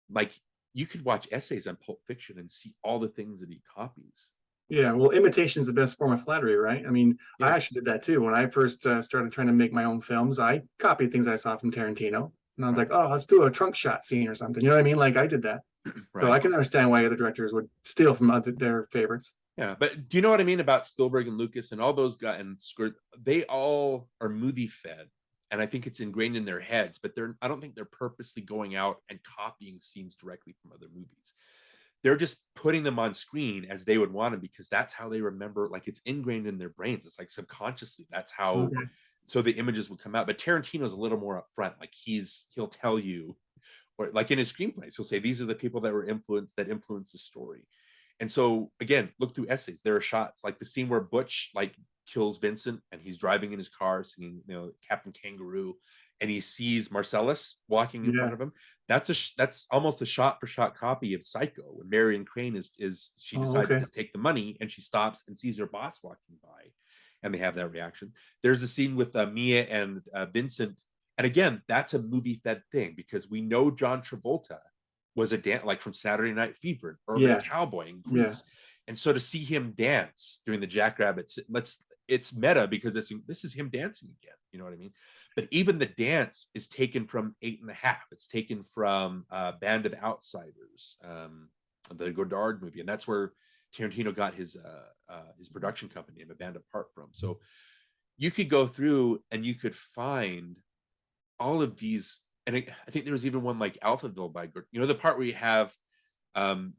like, you could watch essays on Pulp Fiction and see all the things that he copies. Yeah, well, imitation is the best form of flattery, right? I mean, I actually did that too. When I first started trying to make my own films, I copied things I saw from Tarantino. And I was like, oh, let's do a trunk shot scene or something. You know what I mean? Like, I did that. Right. So I can understand why other directors would steal from their favorites. Yeah, but do you know what I mean about Spielberg and Lucas and all those guys? And they all are movie fed. And I think it's ingrained in their heads, but I don't think they're purposely going out and copying scenes directly from other movies. They're just putting them on screen as they would want them, because that's how they remember. Like, it's ingrained in their brains. It's like subconsciously, that's how, so the images would come out. But Tarantino's a little more upfront. Like, he'll tell you, or like in his screenplays, he'll say, these are the people that influenced the story. And so, again, look through essays. There are shots like the scene where Butch, like, kills Vincent and he's driving in his car singing, Captain Kangaroo, and he sees Marcellus walking in front of him. That's almost a shot for shot copy of Psycho, when Marion Crane she decides to take the money and she stops and sees her boss walking by, and they have that reaction. There's a scene with Mia and Vincent, and again, that's a movie fed thing, because we know John Travolta was like from Saturday Night Fever, Urban Cowboy in Grease. And so to see him dance during the Jackrabbits, it's meta, because this is him dancing again. You know what I mean? But even the dance is taken from 8½. It's taken from Band of Outsiders, the Godard movie, and that's where Tarantino got his production company and A Band Apart from. So you could go through and you could find all of these, and I think there was even one like Alphaville by the part where you have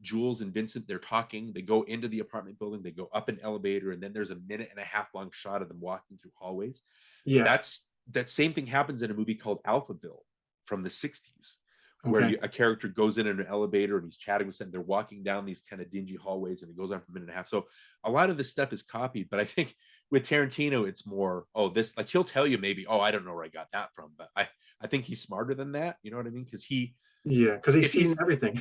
Jules and Vincent, they're talking, they go into the apartment building, they go up an elevator, and then there's a 1.5-minute long shot of them walking through hallways. That same thing happens in a movie called Alphaville from the 60s, where a character goes in an elevator and he's chatting with them. They're walking down these kind of dingy hallways, and it goes on for 1.5 minutes. So a lot of this stuff is copied, but I think with Tarantino, it's more, this, like, he'll tell you maybe, I don't know where I got that from, but I think he's smarter than that. You know what I mean? Because he's seen everything.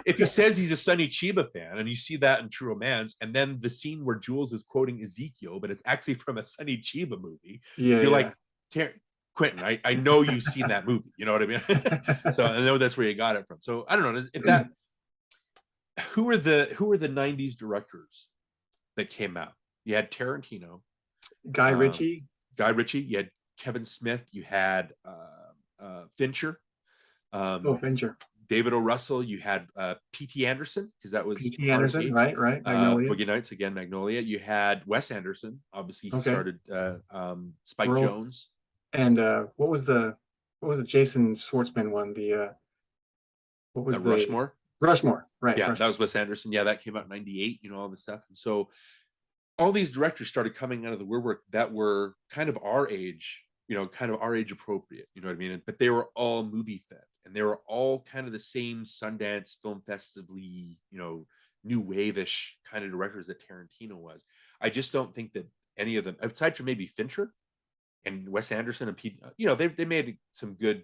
If he says he's a Sonny Chiba fan, and you see that in True Romance, and then the scene where Jules is quoting Ezekiel, but it's actually from a Sonny Chiba movie, you're like, Quentin, I know you've seen that movie. You know what I mean? So I know that's where you got it from. So I don't know if that. Who are the '90s directors that came out? You had Tarantino, Guy Ritchie. You had Kevin Smith, you had Fincher, Fincher. David O. Russell, you had P.T. Anderson, because that was P.T. Anderson, right, Magnolia. Boogie Nights, again, Magnolia. You had Wes Anderson, obviously he Okay. started Spike Jonze. And what was the Jason Schwartzman one? What was the Rushmore? Rushmore, right. Yeah, Rushmore. that was Wes Anderson. Yeah, that came out in '98, all this stuff. And so all these directors started coming out of the woodwork that were kind of our age, kind of our age appropriate, you know what I mean? But they were all movie fed, and they were all kind of the same Sundance Film Festively, new wave-ish kind of directors that Tarantino was. I just don't think that any of them, aside from maybe Fincher and Wes Anderson and Pete, they made some good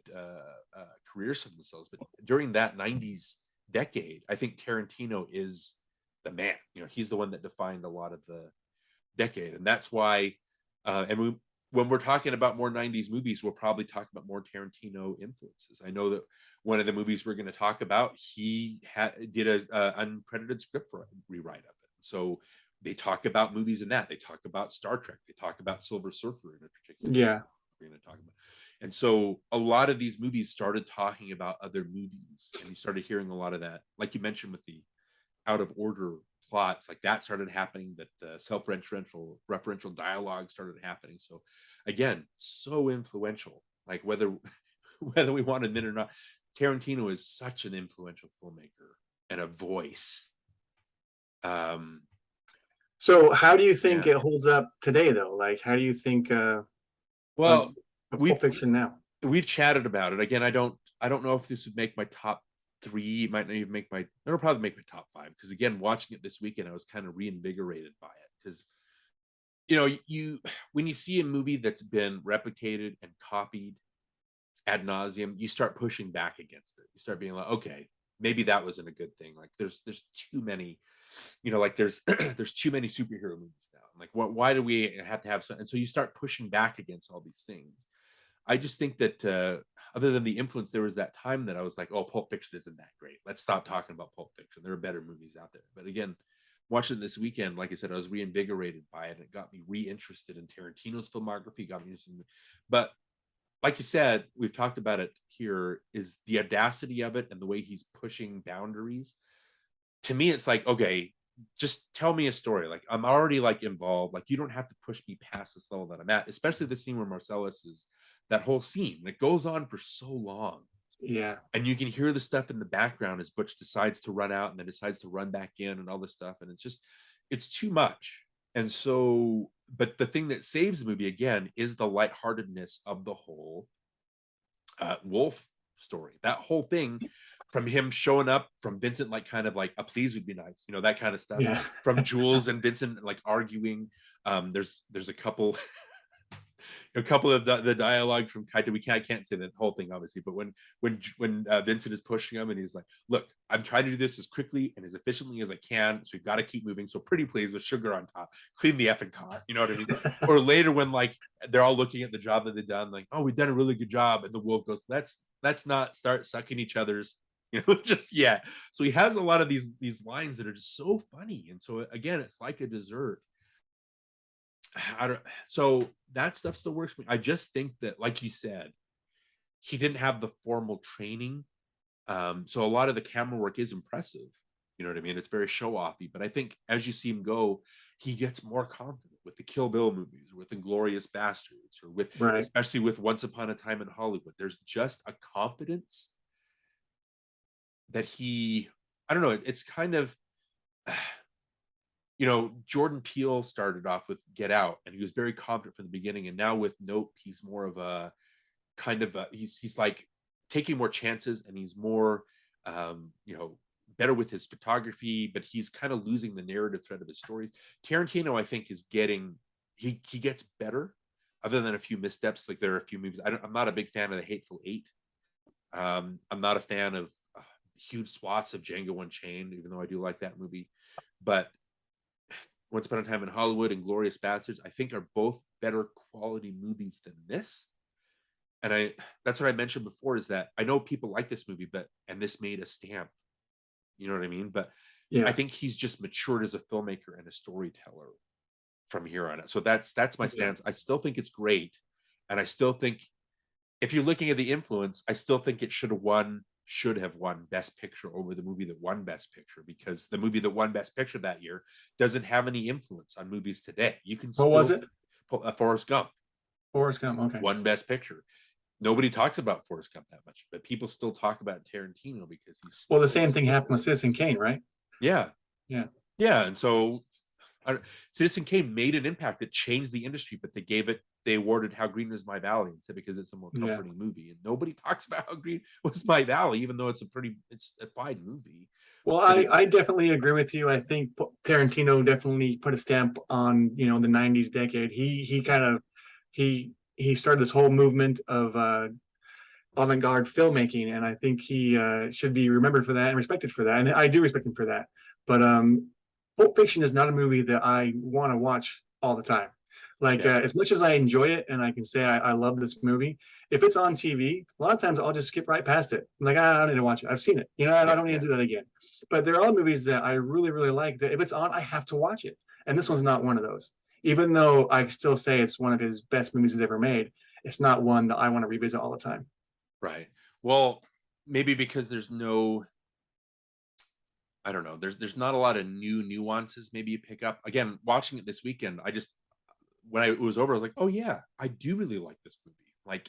careers for themselves. But during that '90s decade, I think Tarantino is the man. He's the one that defined a lot of the decade, and that's why. When we're talking about more '90s movies, we'll probably talk about more Tarantino influences. I know that one of the movies we're going to talk about, he did a uncredited script rewrite of it. So they talk about movies in that. They talk about Star Trek. They talk about Silver Surfer in a particular. Yeah, we're going to talk about. And so a lot of these movies started talking about other movies, and you started hearing a lot of that, like you mentioned with the out of order plots, like that started happening, that the referential dialogue started happening. So again, so influential, like whether we want to admit it or not, Tarantino is such an influential filmmaker and a voice. So how do you think it holds up today, though? Like, how do you think Pulp Fiction now? We've chatted about it. Again, I don't know if this would make my top 3. It might not even make it'll probably make my top 5, because again, watching it this weekend, I was kind of reinvigorated by it, because when you see a movie that's been replicated and copied ad nauseum, you start pushing back against it. You start being like, okay, maybe that wasn't a good thing. Like there's too many, like there's too many superhero movies now. Like why do we have to have some? And so you start pushing back against all these things. I just think that other than the influence, there was that time that I was like, oh, Pulp Fiction isn't that great. Let's stop talking about Pulp Fiction. There are better movies out there. But again, watching it this weekend, like I said, I was reinvigorated by it. It got me reinterested in Tarantino's filmography, got me interested in, but like you said, we've talked about it here, is the audacity of it and the way he's pushing boundaries. To me, it's like, okay, just tell me a story. Like I'm already like involved. Like you don't have to push me past this level that I'm at, especially the scene where Marcellus is, that whole scene. It goes on for so long. Yeah. And you can hear the stuff in the background as Butch decides to run out and then decides to run back in and all this stuff. And it's too much. And so, but the thing that saves the movie again is the lightheartedness of the whole Wolf story. That whole thing, from him showing up, from Vincent like kind of like a please would be nice, that kind of stuff. Yeah. From Jules and Vincent like arguing. There's a couple of the dialogue from Kaito. I can't say the whole thing obviously, but when Vincent is pushing him and he's like, look, I'm trying to do this as quickly and as efficiently as I can, so we've got to keep moving, so pretty please with sugar on top, clean the effing car, you know what I mean? Or later when like they're all looking at the job that they've done, like, oh, we've done a really good job, and the wolf goes, let's not start sucking each other's, just yeah. So he has a lot of these lines that are just so funny, and so again, it's like a dessert. So that stuff still works for me. I just think that, like you said, he didn't have the formal training. So a lot of the camera work is impressive. You know what I mean? It's very show-offy. But I think as you see him go, he gets more confident with the Kill Bill movies, with Inglourious Bastards, or with especially with Once Upon a Time in Hollywood. There's just a confidence that I don't know, it's kind of Jordan Peele started off with Get Out, and he was very confident from the beginning. And now with Nope, he's more of a kind of he's like taking more chances, and he's more, better with his photography, but he's kind of losing the narrative thread of his stories. Tarantino, I think, is getting, he gets better, other than a few missteps. Like there are a few movies. I'm not a big fan of The Hateful Eight. I'm not a fan of huge swaths of Django Unchained, even though I do like that movie. But Once Upon a Time in Hollywood and Inglourious Bastards, I think, are both better quality movies than this. and that's what I mentioned before, is that I know people like this movie, and this made a stamp. You know what I mean? But I think he's just matured as a filmmaker and a storyteller from here on out. So that's my stance. I still think it's great. And I still think, if you're looking at the influence, I still think it should have won Best Picture over the movie that won Best Picture, because the movie that won Best Picture that year doesn't have any influence on movies today. You can still, what was it? Forrest Gump. Forrest Gump, okay. Won Best Picture. Nobody talks about Forrest Gump that much, but people still talk about Tarantino because he's. Well, the same thing happened with Citizen Kane, right? Yeah. Yeah. Yeah. And so Citizen Kane made an impact that changed the industry, but they awarded How Green Was My Valley instead, because it's a more comforting movie. And nobody talks about How Green Was My Valley, even though it's a fine movie. Well, I definitely agree with you. I think Tarantino definitely put a stamp on, the 90s decade. He started this whole movement of avant-garde filmmaking, and I think he should be remembered for that and respected for that. And I do respect him for that. But Pulp Fiction is not a movie that I want to watch all the time. Like, as much as I enjoy it and I can say I love this movie, if it's on TV, a lot of times I'll just skip right past it. I'm like, I don't need to watch it. I've seen it. I don't need to do that again. But there are movies that I really, really like that if it's on, I have to watch it. And this one's not one of those. Even though I still say it's one of his best movies he's ever made, it's not one that I want to revisit all the time. Right. Well, maybe because there's no, I don't know, there's not a lot of new nuances maybe you pick up. Again, watching it this weekend, when it was over, I was like, oh yeah, I do really like this movie. Like,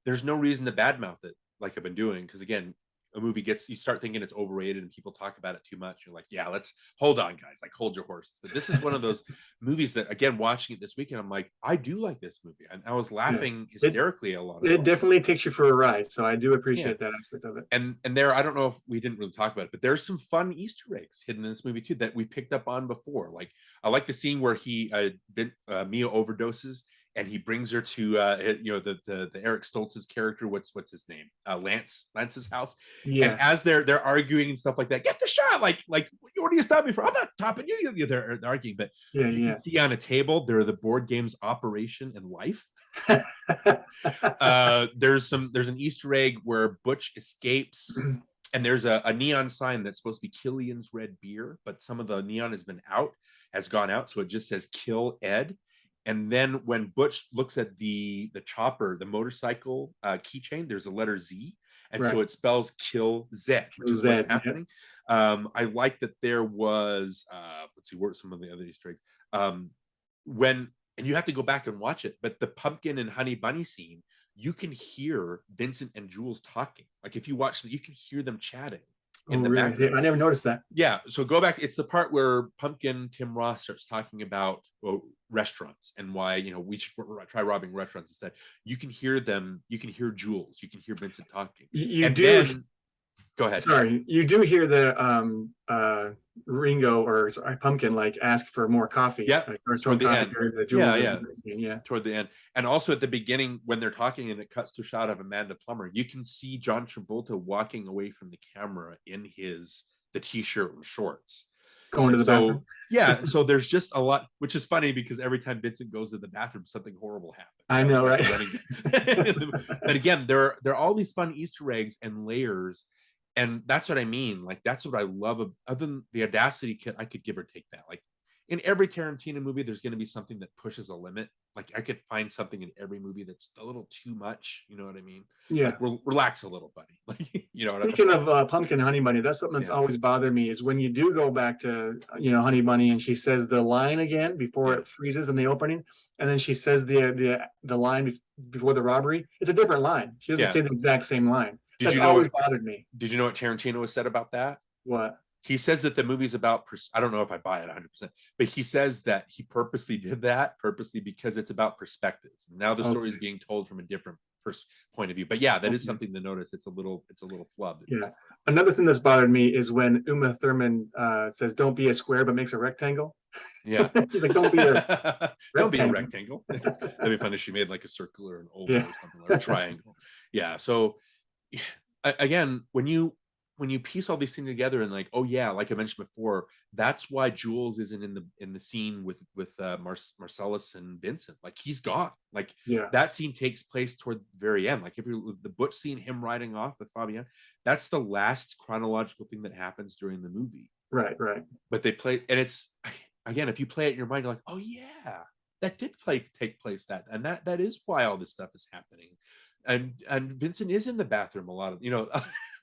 there's no reason to badmouth it like I've been doing, because again, a movie you start thinking it's overrated and people talk about it too much. You're like, yeah, let's hold on, guys, like hold your horses. But this is one of those movies that, again, watching it this weekend, I'm like, I do like this movie. And I was laughing hysterically a lot. It definitely takes you for a ride. So I do appreciate that aspect of it. And there, I don't know if we didn't really talk about it, but there's some fun Easter eggs hidden in this movie too that we picked up on before. Like, I like the scene where Mia overdoses, and he brings her to the Eric Stoltz's character, what's his name, Lance's house. Yeah. And as they're arguing and stuff like that, get the shot, like what are you stopping me for? I'm not stopping you. They're arguing, but you can see on a table there are the board games Operation and Life. There's an Easter egg where Butch escapes, and there's a neon sign that's supposed to be Killian's Red Beer, but some of the neon has gone out, so it just says Kill Ed. And then when Butch looks at the chopper, the motorcycle keychain, there's a letter Z. And so it spells Kill Zed, which is what's happening. I like that there was, let's see, what are some of the other Easter eggs? And you have to go back and watch it, but the pumpkin and honey bunny scene, you can hear Vincent and Jules talking. Like, if you watch, you can hear them chatting. In the background. I never noticed that. Yeah, so go back. It's the part where Pumpkin Tim Roth starts talking about restaurants and why we should try robbing restaurants instead. You can hear them. You can hear Jules. You can hear Vincent talking. Go ahead. Sorry, you do hear the Ringo or Pumpkin like ask for more coffee. Yeah, toward the end. Toward the end, and also at the beginning when they're talking and it cuts to a shot of Amanda Plummer, you can see John Travolta walking away from the camera in the t-shirt and shorts, going to the bathroom. Yeah, so there's just a lot, which is funny because every time Vincent goes to the bathroom, something horrible happens. I know, right? But again, there are all these fun Easter eggs and layers. And that's what I mean. Like, that's what I love. Other than the Audacity kit, I could give or take that. Like, in every Tarantino movie, there's going to be something that pushes a limit. Like, I could find something in every movie that's a little too much. You know what I mean? Yeah. Like, relax a little, buddy. Like, you know. Speaking of Pumpkin Honey Bunny, that's something that's always bothered me. Is when you do go back to Honey Bunny and she says the line again before it freezes in the opening, and then she says the line before the robbery. It's a different line. She doesn't say the exact same line. That's always bothered me. Did you know what Tarantino has said about that? What? He says that the movie's about, I don't know if I buy it 100%, but he says that he purposely did that because it's about perspectives. Now the story is being told from a different point of view. But yeah, that is something to notice. It's a little flub. Yeah. Another thing that's bothered me is when Uma Thurman says, "Don't be a square, but makes a rectangle." Yeah. She's like, "Don't be a rectangle." That'd be funny if she made like a circle or an oval or something, or a triangle. Yeah. So again, when you when you piece all these things together and like, oh yeah, like I mentioned before, that's why Jules isn't in the scene with Marcellus and Vincent. Like he's gone. Like Yeah. that scene takes place toward the very end. Like if you the Butch scene, him riding off with Fabienne, that's the last chronological thing that happens during the movie. Right. Right. But they play, and it's again, if you play it in your mind, you're like, oh yeah, that did take place that is why all this stuff is happening. And Vincent is in the bathroom a lot of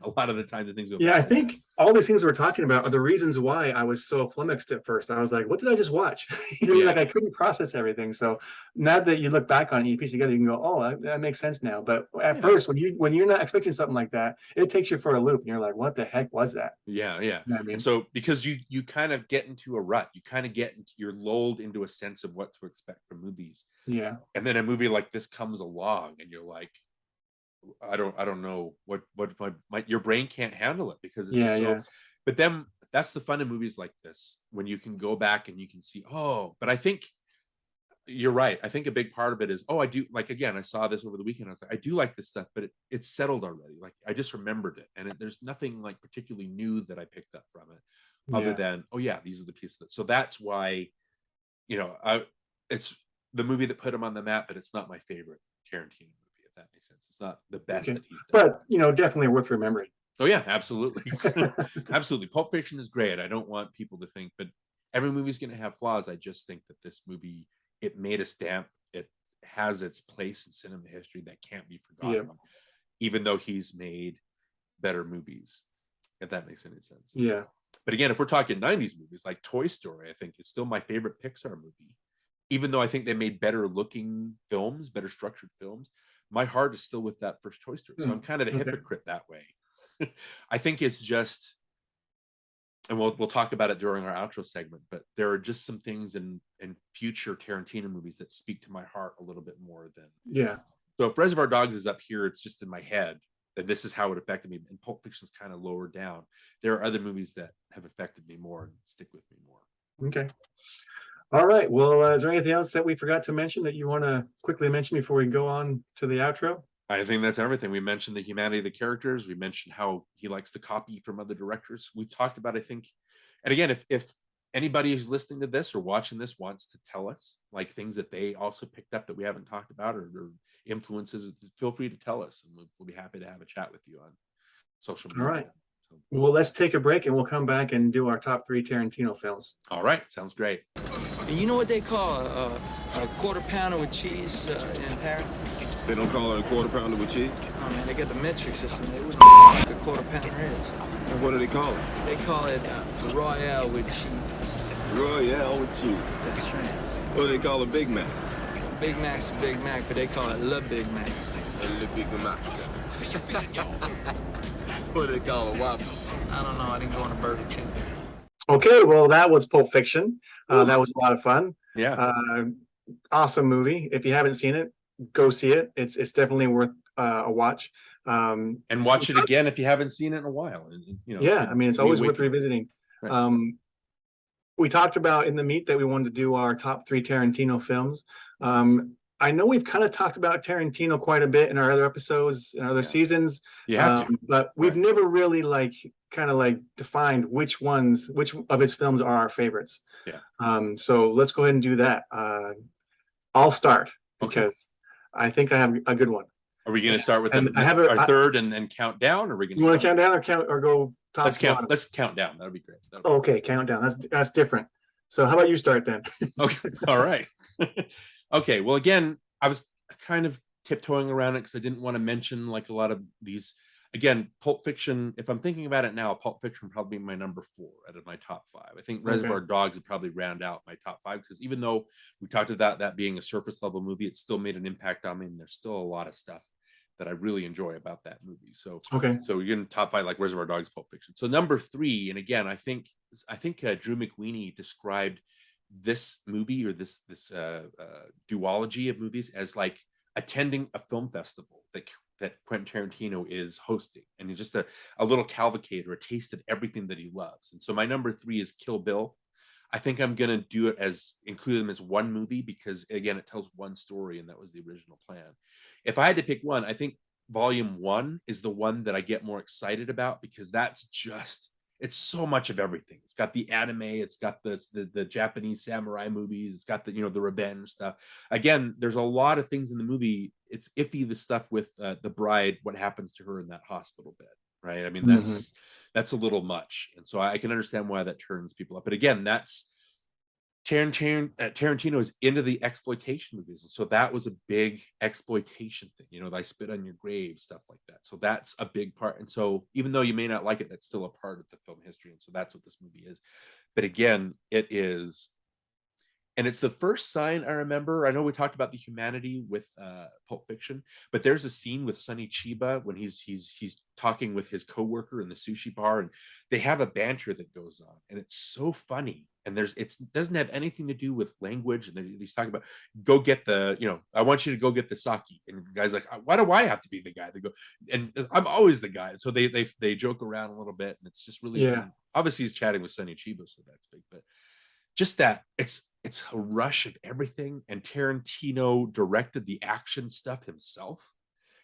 a lot of the time the things go Yeah, I bad. think all these things we're talking about are the reasons why I was so flummoxed at first. I was like, what did I just watch? You know, like I couldn't process everything. So now that you look back on it, you piece together, you can go, oh, that makes sense now. But at first, when you're not expecting something like that, it takes you for a loop and you're like, what the heck was that? Yeah. You know what I mean? And so because you kind of get into a rut, you kind of you're lulled into a sense of what to expect from movies. Yeah. And then a movie like this comes along and you're like, I don't know what your brain can't handle it because it's just so. But then that's the fun of movies like this, when you can go back and you can see, but I think you're right. I think a big part of it is, I do, like, again, I saw this over the weekend. I was like, I do like this stuff, but it's settled already. Like I just remembered it, and there's nothing like particularly new that I picked up from it, other than these are the pieces. So that's why, it's the movie that put him on the map, but it's not my favorite Tarantino movie. If that makes sense, it's not the best that he's done. But definitely worth remembering. Oh yeah, absolutely. Absolutely. Pulp Fiction is great. I don't want people to think, but every movie's going to have flaws. I just think that this movie, it made a stamp. It has its place in cinema history that can't be forgotten, even though he's made better movies, if that makes any sense. Yeah. But again, if we're talking 90s movies, like Toy Story, I think is still my favorite Pixar movie, even though I think they made better looking films, better structured films. My heart is still with that first Toy Story. So I'm kind of a hypocrite that way. I think it's just, and we'll talk about it during our outro segment, but there are just some things in future Tarantino movies that speak to my heart a little bit more than. Yeah. So if Reservoir Dogs is up here, it's just in my head that this is how it affected me. And Pulp Fiction is kind of lower down. There are other movies that have affected me more and stick with me more. Okay. All right. Well, is there anything else that we forgot to mention that you want to quickly mention before we go on to the outro? I think that's everything. We mentioned the humanity of the characters. We mentioned how he likes to copy from other directors. We've talked about, I think, and again, if anybody who's listening to this or watching this wants to tell us like things that they also picked up that we haven't talked about or influences, feel free to tell us, and we'll be happy to have a chat with you on social media. All right. Well, let's take a break and we'll come back and do our top 3 Tarantino films. All right. Sounds great. And you know what they call a quarter pounder with cheese in Paris? They don't call it a quarter pounder with cheese? Oh, man, they got the metric system. They wouldn't like a quarter pounder is. And what do they call it? They call it Royale with cheese. Royale with cheese. That's right. What do they call a Big Mac? Big Mac's a Big Mac, but they call it Le Big Mac. Le Big Mac. What do they call a Whopper? I don't know. I didn't go on a Burger King. Okay, well, that was Pulp Fiction. That was a lot of fun. Yeah. Awesome movie. If you haven't seen it, go see it. It's definitely worth a watch. And watch it again if you haven't seen it in a while. I mean, it's always worth revisiting. Right. We talked about in the meet that we wanted to do our top 3 Tarantino films. I know we've kind of talked about Tarantino quite a bit in our other episodes and other seasons. You have to. But we've never really defined which of his films are our favorites. Yeah. So let's go ahead and do that. I'll start because I think I have a good one. Are we going to start with our third and count down? Or are we going to? You want to count down or go top? Let's count down. That'll be great. Okay, count down. That's different. So how about you start then? Okay. All right. Okay. Well, again, I was kind of tiptoeing around it because I didn't want to mention like a lot of these. Again, Pulp Fiction, if I'm thinking about it now, Pulp Fiction would probably be my number 4 out of my top 5. I think Reservoir Dogs would probably round out my top 5 because even though we talked about that being a surface level movie, it still made an impact on me. And there's still a lot of stuff that I really enjoy about that movie. So, so you're in top 5, like Reservoir Dogs, Pulp Fiction. So number 3, and again, I think Drew McWeeny described this movie or this duology of movies as like attending a film festival that Quentin Tarantino is hosting, and it's just a little cavalcade or a taste of everything that he loves. And so my number 3 is Kill Bill. I think I'm going to do it include them as one movie because again, it tells one story, and that was the original plan. If I had to pick one, I think volume 1 is the one that I get more excited about, because that's just, it's so much of everything. It's got the anime, it's got the Japanese samurai movies, it's got the, you know, the revenge stuff. Again, there's a lot of things in the movie. It's iffy, the stuff with the bride, what happens to her in that hospital bed, right? I mean, that's a little much, and so I can understand why that turns people up. But again, that's Tarantino is into the exploitation movies, and so that was a big exploitation thing, you know, I spit on your grave, stuff like that. So that's a big part, and so even though you may not like it, that's still a part of the film history, and so that's what this movie is. But again, it is, and it's the first sign I remember. I know we talked about the humanity with Pulp Fiction, but there's a scene with Sonny Chiba when he's talking with his coworker in the sushi bar, and they have a banter that goes on, and it's so funny. And it doesn't have anything to do with language. And he's talking about, go get the, you know, I want you to go get the sake. And the guy's like, why do I have to be the guy? They go, and I'm always the guy. And so they joke around a little bit, and it's just really fun. Obviously he's chatting with Sonny Chiba, so that's big. But just that it's a rush of everything. And Tarantino directed the action stuff himself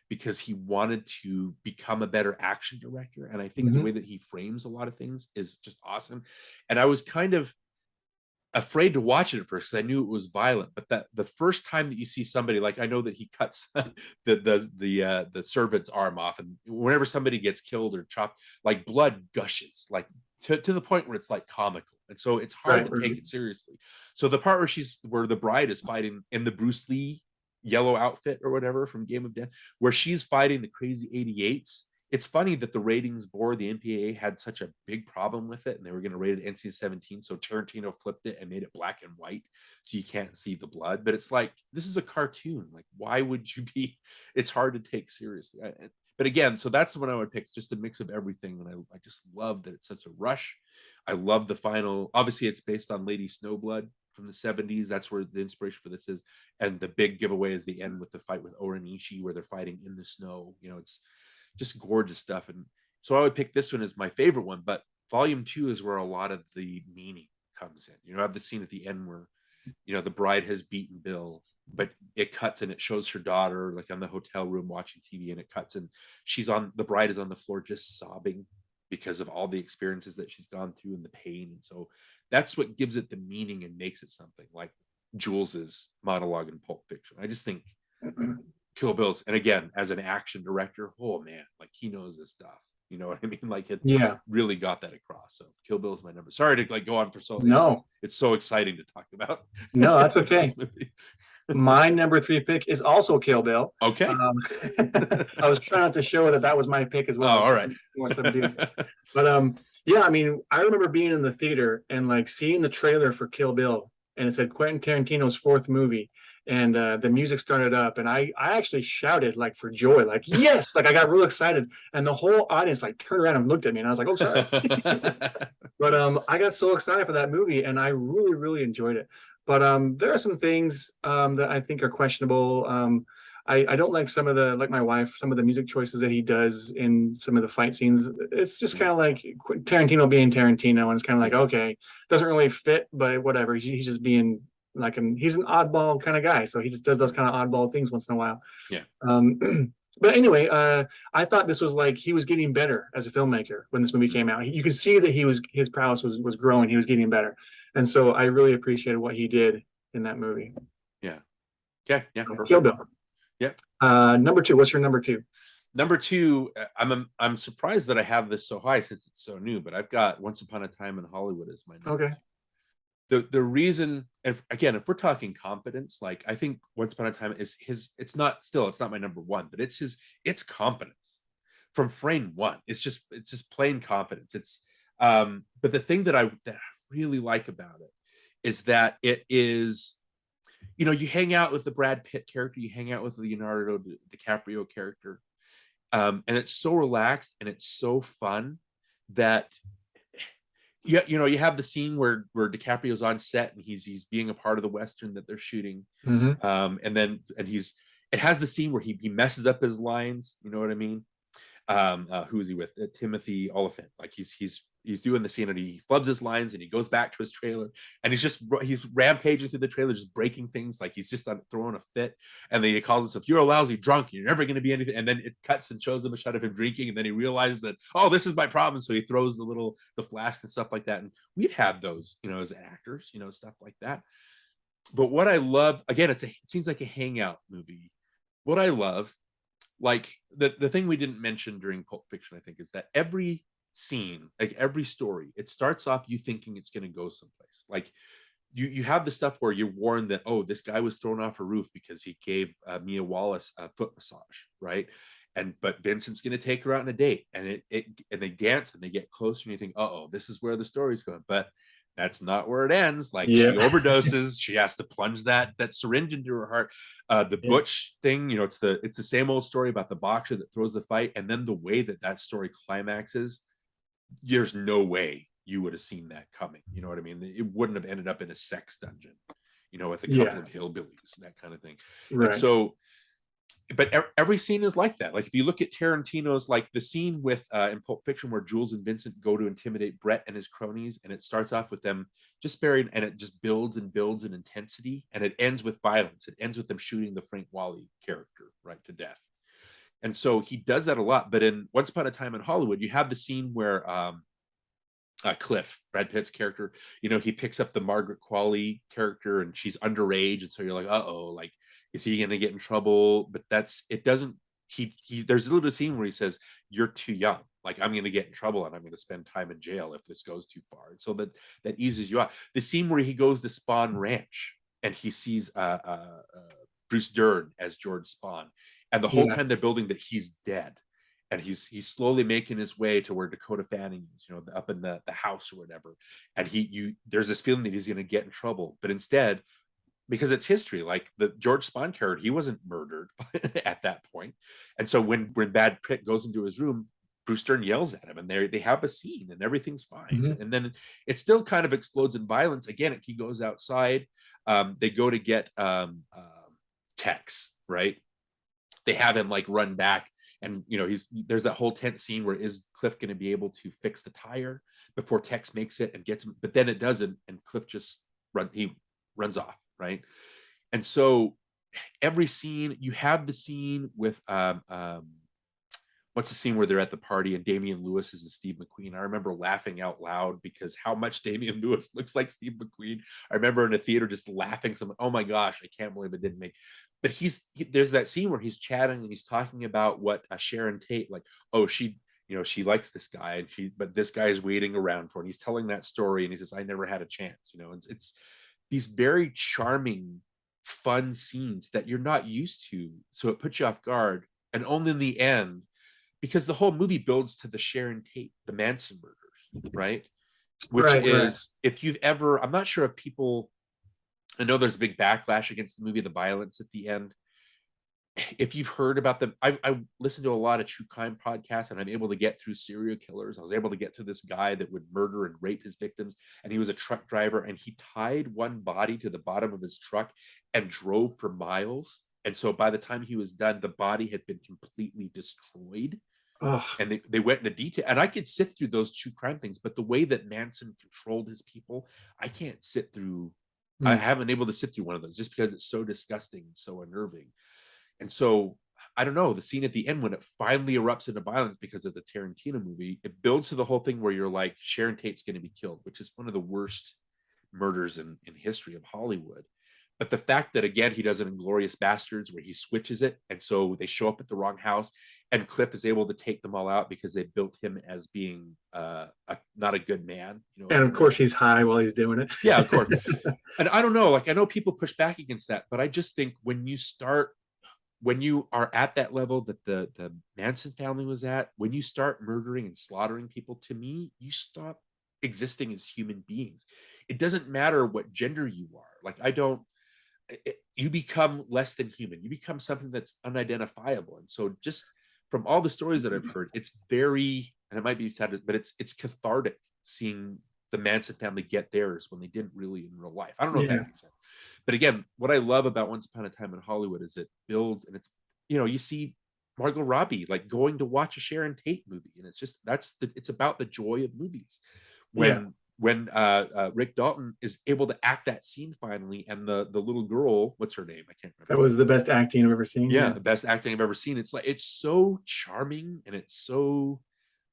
because he wanted to become a better action director. And I think the way that he frames a lot of things is just awesome. And I was kind of afraid to watch it at first because I knew it was violent, but that the first time that you see somebody, like, I know that he cuts the servant's arm off, and whenever somebody gets killed or chopped, like, blood gushes, like to the point where it's like comical, and so it's hard to take it seriously. So the part where the bride is fighting in the Bruce Lee yellow outfit or whatever from Game of Death, where she's fighting the crazy 88s. It's funny that the ratings board, the MPAA, had such a big problem with it, and they were going to rate it NC-17. So Tarantino flipped it and made it black and white, so you can't see the blood. But it's like, this is a cartoon. Like, why would you be? It's hard to take seriously. But again, so that's the one I would pick, just a mix of everything. And I just love that it's such a rush. I love the final. Obviously, it's based on Lady Snowblood from the 70s. That's where the inspiration for this is. And the big giveaway is the end with the fight with Oranishi, where they're fighting in the snow. You know, it's just gorgeous stuff. And so I would pick this one as my favorite one, but volume 2 is where a lot of the meaning comes in. You know, I have the scene at the end where, you know, the bride has beaten Bill, but it cuts and it shows her daughter like on the hotel room watching TV, and it cuts and the bride is on the floor just sobbing because of all the experiences that she's gone through and the pain. And so that's what gives it the meaning and makes it something like Jules's monologue in Pulp Fiction. I just think Kill Bill's, and again, as an action director, oh man, like, he knows his stuff. You know what I mean? Like, it really got that across. So Kill Bill is my number. Sorry to like go on for so long. No, it's so exciting to talk about. No, that's okay. My number 3 pick is also Kill Bill. Okay. I was trying to show that was my pick as well. Oh, all right. But yeah, I mean, I remember being in the theater and like seeing the trailer for Kill Bill, and it said Quentin Tarantino's 4th movie. And the music started up, and I actually shouted like for joy, like, yes, like I got real excited. And the whole audience like turned around and looked at me, and I was like, oh, sorry. But I got so excited for that movie, and I really, really enjoyed it. But there are some things that I think are questionable. I don't like some of the, like my wife, some of the music choices that he does in some of the fight scenes. It's just kind of like Tarantino being Tarantino, and it's kind of like, okay, doesn't really fit, but whatever. He's just being like he's an oddball kind of guy, so he just does those kind of oddball things once in a while. Yeah. But anyway, I thought this was like he was getting better as a filmmaker when this movie came out. You could see that his prowess was growing. He was getting better, and so I really appreciated what he did in that movie. Yeah. Okay. Yeah. Kill Bill. Yeah. Number 2. What's your number 2? Number 2, I'm surprised that I have this so high since it's so new, but I've got Once Upon a Time in Hollywood as my number 2. The reason, if we're talking confidence, like, I think Once Upon a Time is it's not my number 1, but it's confidence from frame 1. It's just plain confidence. It's but the thing that I really like about it is that it is, you know, you hang out with the Brad Pitt character, you hang out with the Leonardo DiCaprio character, and it's so relaxed and it's so fun that you know, you have the scene where DiCaprio's on set and he's being a part of the Western that they're shooting. And it has the scene where he messes up his lines. You know what I mean? Who is he with? Timothy Oliphant. Like he's he's doing the scene and he flubs his lines and he goes back to his trailer and he's rampaging through the trailer, just breaking things, like he's just throwing a fit. And then he calls himself, "You're a lousy drunk, you're never going to be anything." And then it cuts and shows him a shot of him drinking, and then he realizes that, oh, this is my problem. So he throws the flask and stuff like that. And we've had those, as actors, stuff like that. But what I love, again, it seems like a hangout movie. What I love, like the thing we didn't mention during Pulp Fiction, I think, is that every scene, like every story, it starts off you thinking it's going to go someplace. Like you have the stuff where you're warned that, oh, this guy was thrown off a roof because he gave Mia Wallace a foot massage, right? But Vincent's going to take her out on a date, and and they dance and they get closer, and you think, oh, this is where the story's going. But that's not where it ends. Like she overdoses, she has to plunge that syringe into her heart. The Butch thing, it's the same old story about the boxer that throws the fight, and then the way that story climaxes, there's no way you would have seen that coming. You know what I mean? It wouldn't have ended up in a sex dungeon, with a couple of hillbillies, that kind of thing. Right. And so, but every scene is like that. Like if you look at Tarantino's, like the scene with in Pulp Fiction where Jules and Vincent go to intimidate Brett and his cronies, and it starts off with them just buried, and it just builds and builds in intensity, and it ends with violence. It ends with them shooting the Frank Wally character right to death. And so he does that a lot. But in Once Upon a Time in Hollywood, you have the scene where Cliff, Brad Pitt's character, he picks up the Margaret Qualley character, and she's underage, and so you're like, uh-oh, like, is he going to get in trouble? But there's a little scene where he says, "You're too young. Like, I'm going to get in trouble, and I'm going to spend time in jail if this goes too far." And so that eases you out. The scene where he goes to Spahn Ranch and he sees Bruce Dern as George Spahn, and the whole time they're building that he's dead, and he's slowly making his way to where Dakota Fanning is, up in the house or whatever. And there's this feeling that he's going to get in trouble, but instead, because it's history, like the George Spahn character, he wasn't murdered at that point. And so when Brad Pitt goes into his room, Bruce Dern yells at him, and they have a scene, and everything's fine. Mm-hmm. And then it still kind of explodes in violence. Again, he goes outside. They go to get Tex, right? They have him like run back, and there's that whole tense scene where is Cliff going to be able to fix the tire before Tex makes it and gets him, but then it doesn't, and Cliff just runs off, right? And so every scene, you have the scene with what's the scene where they're at the party and Damian Lewis is Steve McQueen. I remember laughing out loud because how much Damian Lewis looks like Steve McQueen. I remember in a theater just laughing, oh my gosh, I can't believe it didn't make. But there's that scene where he's chatting and he's talking about what Sharon Tate, like, oh, she likes this guy, but this guy is waiting around for, and he's telling that story, and he says, I never had a chance. It's these very charming, fun scenes that you're not used to, so it puts you off guard. And only in the end, because the whole movie builds to the Sharon Tate, the Manson murders, right? Which is, if you've ever, I'm not sure if people, I know there's a big backlash against the movie, the violence at the end. If you've heard about them, I listen to a lot of true crime podcasts, and I'm able to get through serial killers. I was able to get through this guy that would murder and rape his victims, and he was a truck driver, and he tied one body to the bottom of his truck and drove for miles. And so by the time he was done, the body had been completely destroyed. Ugh. And they went into detail. And I could sit through those true crime things, but the way that Manson controlled his people, I can't sit through. I haven't been able to sit through one of those just because it's so disgusting and so unnerving. And so, I don't know, the scene at the end when it finally erupts into violence because of the Tarantino movie, it builds to the whole thing where you're like, Sharon Tate's going to be killed, which is one of the worst murders in history of Hollywood. But the fact that, again, he does it in Glorious Bastards where he switches it. And so they show up at the wrong house, and Cliff is able to take them all out because they built him as being not a good man. And of course he's high while he's doing it. Yeah, of course. And I don't know, like, I know people push back against that, but I just think when you are at that level that the Manson family was at, when you start murdering and slaughtering people, to me, you stop existing as human beings. It doesn't matter what gender you are. Like, you become less than human. You become something that's unidentifiable. And so just from all the stories that I've heard, it's very, and it might be sad, but it's cathartic seeing the Manson family get theirs when they didn't really in real life. I don't know if that makes sense. But again, what I love about Once Upon a Time in Hollywood is it builds, and it's, you see Margot Robbie like going to watch a Sharon Tate movie, and it's just it's about the joy of movies. When Rick Dalton is able to act that scene finally, and the little girl, what's her name? I can't remember. That was the best acting I've ever seen. Yeah, the best acting I've ever seen. It's like it's so charming, and it's so,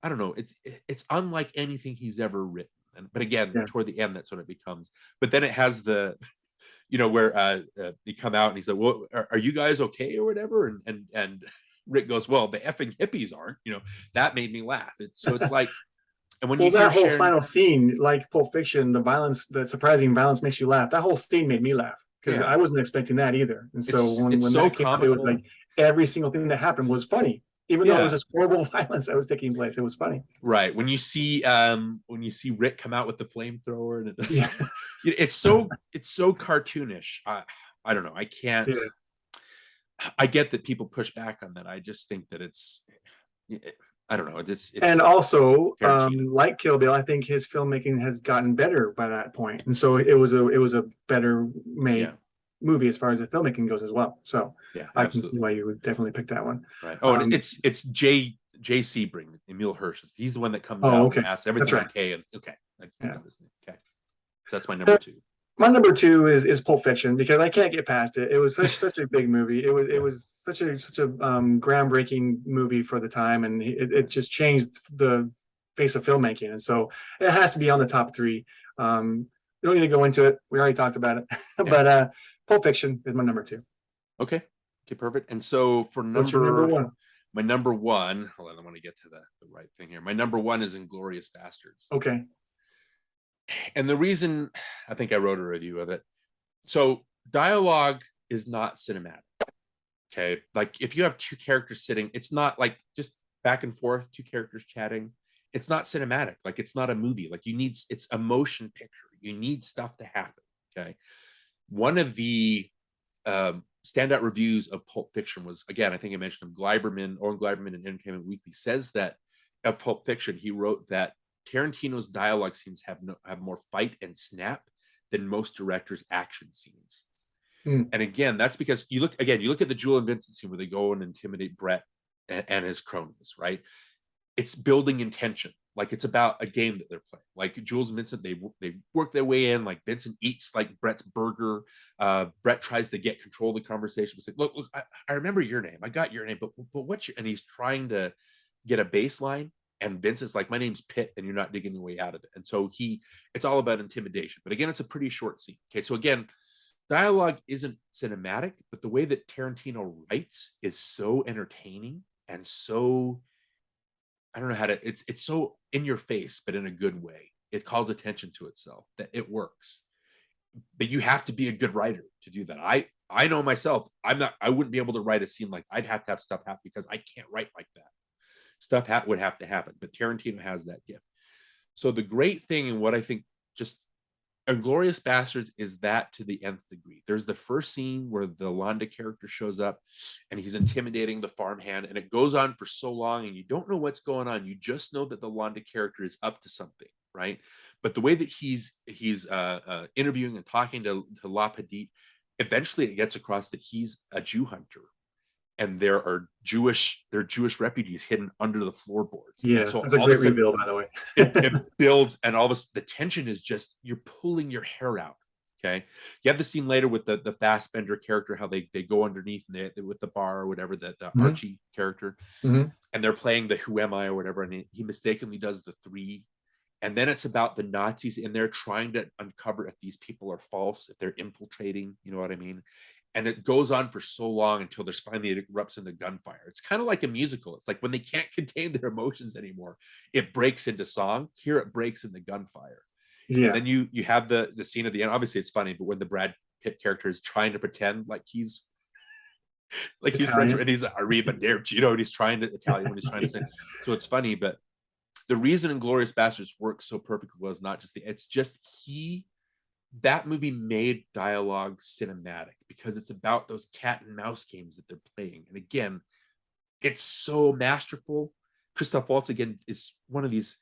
I don't know, it's unlike anything he's ever written. But again, toward the end, that's when it becomes. But then it has the, where they come out and he's like, "Well, are you guys okay or whatever?" And Rick goes, "Well, the effing hippies aren't." That made me laugh. It's like, and when that whole final scene, like Pulp Fiction, the surprising violence makes you laugh. That whole scene made me laugh because I wasn't expecting that either. And so when so that came out, it was like every single thing that happened was funny. Even though it was this horrible violence that was taking place, it was funny. Right. When you see Rick come out with the flamethrower, and it's so cartoonish. I don't know. I can't. Yeah. I get that people push back on that. I just think that I don't know. It's and also like Kill Bill, I think his filmmaking has gotten better by that point, and so it was a better made movie as far as the filmmaking goes as well. So I can see why you would definitely pick that one. Right. Oh, and it's J. Sebring, Emil Hirsch. He's the one that comes out and asks everything okay. And okay. Okay. So that's my number 2. My number 2 is Pulp Fiction, because I can't get past it. It was such a big movie. It was such a groundbreaking movie for the time, and it just changed the face of filmmaking. And so it has to be on the top 3. We don't need to go into it. We already talked about it. But Pulp Fiction is my number 2. Okay, perfect. And so for what's your number 1? My number 1. Hold on, I want to get to the right thing here. My number 1 is Inglourious Bastards. Okay. And the reason, I think I wrote a review of it. So dialogue is not cinematic. Okay. Like if you have 2 characters sitting, it's not like just back and forth, 2 characters chatting. It's not cinematic. Like it's not a movie. Like it's a motion picture. You need stuff to happen. Okay. One of the standout reviews of Pulp Fiction was, again, I think I mentioned him, Oren Gleiberman in Entertainment Weekly says that of Pulp Fiction, he wrote that Tarantino's dialogue scenes have more fight and snap than most directors' action scenes. And again, that's because you look at the Jewel and Vincent scene where they go and intimidate Brett and his cronies, right? It's building intention. Like it's about a game that they're playing. Like Jules and Vincent, they work their way in. Like Vincent eats like Brett's burger. Brett tries to get control of the conversation. It's like, look, I remember your name. I got your name, but what's your? And he's trying to get a baseline. And Vincent's like, my name's Pitt, and you're not digging your way out of it. And so it's all about intimidation. But again, it's a pretty short scene. Okay, so again, dialogue isn't cinematic, but the way that Tarantino writes is so entertaining and so, I don't know how to, it's so in your face, but in a good way. It calls attention to itself, that it works. But you have to be a good writer to do that. I know myself, I wouldn't be able to write a scene like, I'd have to have stuff happen because I can't write like that. Stuff would have to happen, but Tarantino has that gift. So the great thing, and what I think just Inglourious Bastards is that to the nth degree. There's the first scene where the Londa character shows up and he's intimidating the farmhand, and it goes on for so long and you don't know what's going on. You just know that the Londa character is up to something, right? But the way that he's interviewing and talking to La Petite, eventually it gets across that he's a Jew hunter. And there are Jewish refugees hidden under the floorboards. Yeah, so that's a great reveal, by the way. it builds, and all of a sudden the tension is just, you're pulling your hair out. Okay, you have the scene later with the Fassbender character, how they go underneath with the bar or whatever, the Archie character, and they're playing the Who Am I or whatever, and he mistakenly does the 3. And then it's about the Nazis in there trying to uncover if these people are false, if they're infiltrating, you know what I mean? And it goes on for so long until there's finally it erupts into gunfire. It's kind of like a musical. It's like when they can't contain their emotions anymore, it breaks into song. Here it breaks into gunfire. Yeah. And then you have the scene at the end. Obviously, it's funny, but when the Brad Pitt character is trying to pretend like he's French, and he's Arriba, and he's trying to Italian when he's trying to say. So it's funny, but the reason Inglourious Bastards works so perfectly was not just that movie made dialogue cinematic because it's about those cat and mouse games that they're playing. And again, it's so masterful. Christoph Waltz, again, is one of these,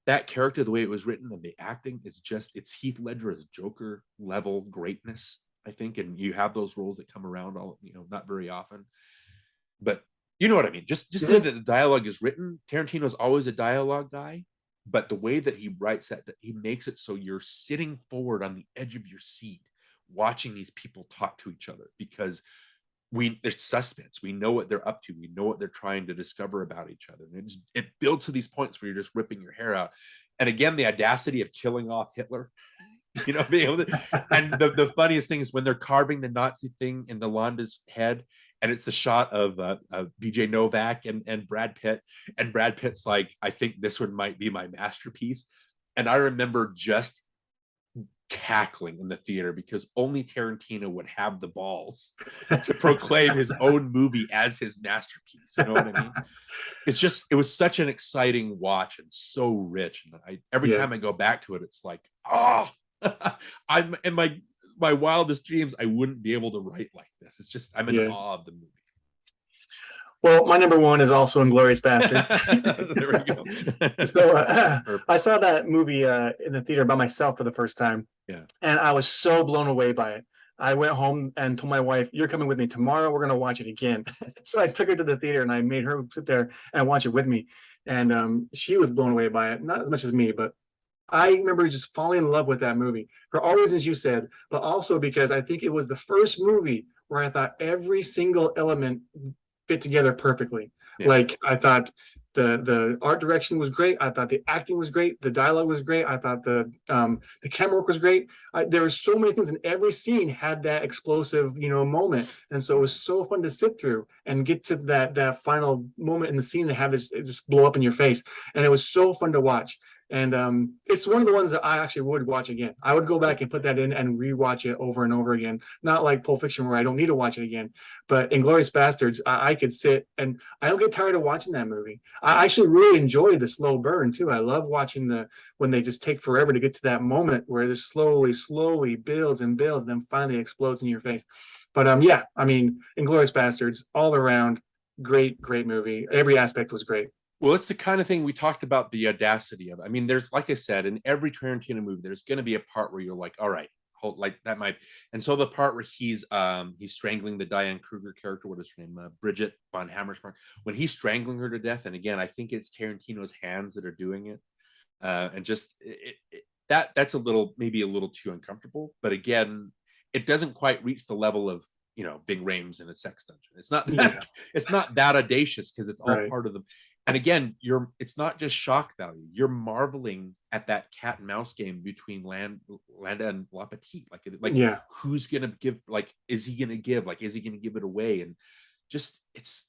that character, the way it was written and the acting is just, it's Heath Ledger as Joker level greatness, I think. And you have those roles that come around not very often. But You know what I mean? Just the way that the dialogue is written. Tarantino's always a dialogue guy, but the way that he writes that he makes it so you're sitting forward on the edge of your seat, watching these people talk to each other, because there's suspense. We know what they're up to. We know what they're trying to discover about each other. And it builds to these points where you're just ripping your hair out. And again, the audacity of killing off Hitler, being able to, and the funniest thing is when they're carving the Nazi thing in the Londa's head, and it's the shot of BJ Novak and Brad Pitt, and Brad Pitt's like, I think this one might be my masterpiece. And I remember just cackling in the theater because only Tarantino would have the balls to proclaim his own movie as his masterpiece. You know what I mean? It was such an exciting watch and so rich. And every time I go back to it, it's like, I'm in my wildest dreams, I wouldn't be able to write like this. It's just, I'm in awe of the movie. Well, my number one is also Inglourious Basterds. There we go. So I saw that movie in the theater by myself for the first time. Yeah. And I was so blown away by it. I went home and told my wife, "You're coming with me tomorrow. We're going to watch it again." So I took her to the theater and I made her sit there and watch it with me. And she was blown away by it. Not as much as me, but I remember just falling in love with that movie for all reasons you said, but also because I think it was the first movie where I thought every single element fit together perfectly. Yeah. Like I thought the art direction was great. I thought the acting was great. The dialogue was great. I thought the camera work was great. There were so many things, and every scene had that explosive, moment. And so it was so fun to sit through and get to that final moment in the scene to have this just blow up in your face. And it was so fun to watch. And it's one of the ones that I actually would watch again. I would go back and put that in and rewatch it over and over again. Not like Pulp Fiction where I don't need to watch it again. But Inglourious Basterds, I could sit and I don't get tired of watching that movie. I actually really enjoy the slow burn too. I love watching when they just take forever to get to that moment where it just slowly builds and builds, and then finally explodes in your face. But Inglourious Basterds, all around, great movie. Every aspect was great. Well, it's the kind of thing we talked about, the audacity of it. I mean, there's, like I said, in every Tarantino movie, there's going to be a part where you're like, all right, like that might. And so the part where he's strangling the Diane Kruger character, what is her name? Bridget von Hammersmark, when he's strangling her to death. And again, I think it's Tarantino's hands that are doing it. And just that's maybe a little too uncomfortable. But again, it doesn't quite reach the level of, Big Rames in a sex dungeon. It's not it's not that audacious because it's all part of the. And again, it's not just shock value. You're marveling at that cat and mouse game between Landa and La Petite. Who's going to give, is he going to give? Is he going to give it away? And just,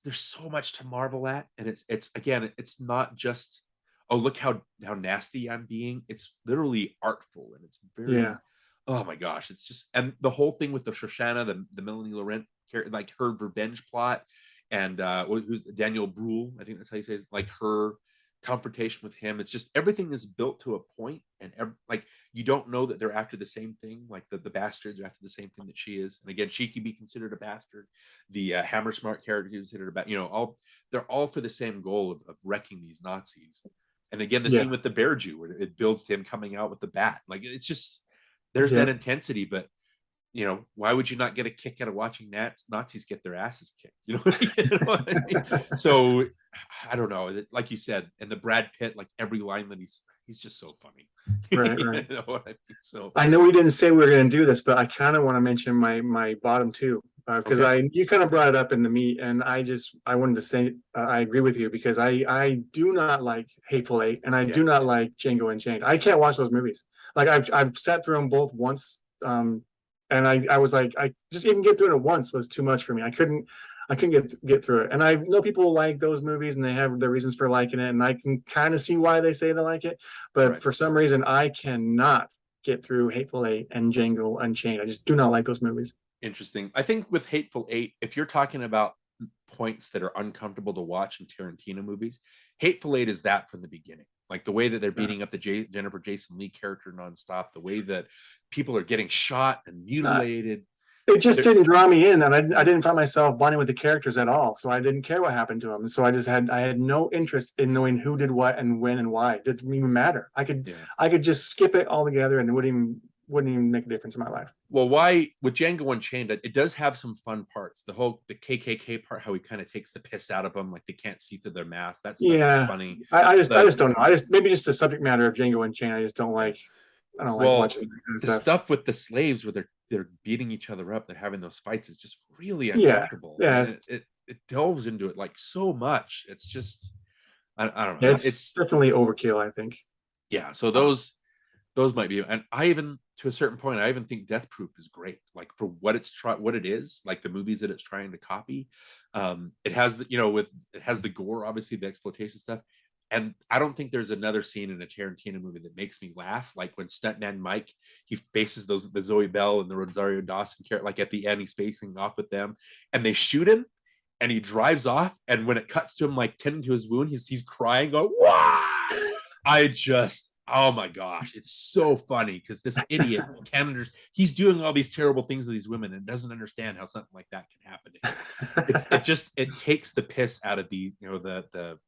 there's so much to marvel at. And it's not just, oh, look how nasty I'm being. It's literally artful. And it's very, oh my gosh. It's just, and the whole thing with the Shoshana, the Melanie Laurent, her revenge plot, and who's Daniel Bruhl, I think that's how you say it, her confrontation with him. It's just everything is built to a point, and you don't know that they're after the same thing. Like the bastards are after the same thing that she is, and again, she can be considered a bastard. The Hammersmark character considered they're all for the same goal of wrecking these Nazis. And again, the scene with the bear Jew where it builds to him coming out with the bat. It's just there's that intensity, but. Why would you not get a kick out of watching Nazis get their asses kicked? You know what I mean? So I don't know. Like you said, and the Brad Pitt, every line that he's just so funny. Right. You know what I mean? So I know we didn't say we were going to do this, but I kind of want to mention my bottom two because you kind of brought it up in the meat, and I wanted to say I agree with you because I do not like Hateful Eight, and I do not like Django Unchained. I can't watch those movies. I've sat through them both once. And I was like, I just even get through it once was too much for me. I couldn't get through it. And I know people like those movies and they have their reasons for liking it. And I can kind of see why they say they like it. But for some reason, I cannot get through Hateful Eight and Django Unchained. I just do not like those movies. Interesting. I think with Hateful Eight, if you're talking about points that are uncomfortable to watch in Tarantino movies, Hateful Eight is that from the beginning. The way that they're beating up the Jennifer Jason Leigh character nonstop, the way that people are getting shot and mutilated. It just didn't draw me in, and I didn't find myself bonding with the characters at all. So I didn't care what happened to them. So I had no interest in knowing who did what and when and why. It didn't even matter. I could just skip it altogether, and it wouldn't even wouldn't even make a difference in my life. Well, why with Django Unchained, it does have some fun parts. The KKK part, how he kind of takes the piss out of them, like they can't see through their mask. That's funny. I just don't know. Maybe just the subject matter of Django Unchained. I just don't like. I don't like watching that kind of the stuff with the slaves where they're beating each other up. They're having those fights. Is just really uncomfortable. Yeah. It delves into it like so much. It's just I don't know. Yeah, it's definitely overkill, I think. Yeah. So those might be, and I even to a certain point, I even think Death Proof is great. Like for what it is, like the movies that it's trying to copy. It has it has the gore, obviously the exploitation stuff. And I don't think there's another scene in a Tarantino movie that makes me laugh. Like when Stuntman Mike, he faces the Zoe Bell and the Rosario Dawson character, like at the end, he's facing off with them and they shoot him and he drives off. And when it cuts to him, like tending to his wound, he's crying, going, "Wah!" Oh my gosh, it's so funny because this idiot he's doing all these terrible things to these women and doesn't understand how something like that can happen to him. It takes the piss out of these, the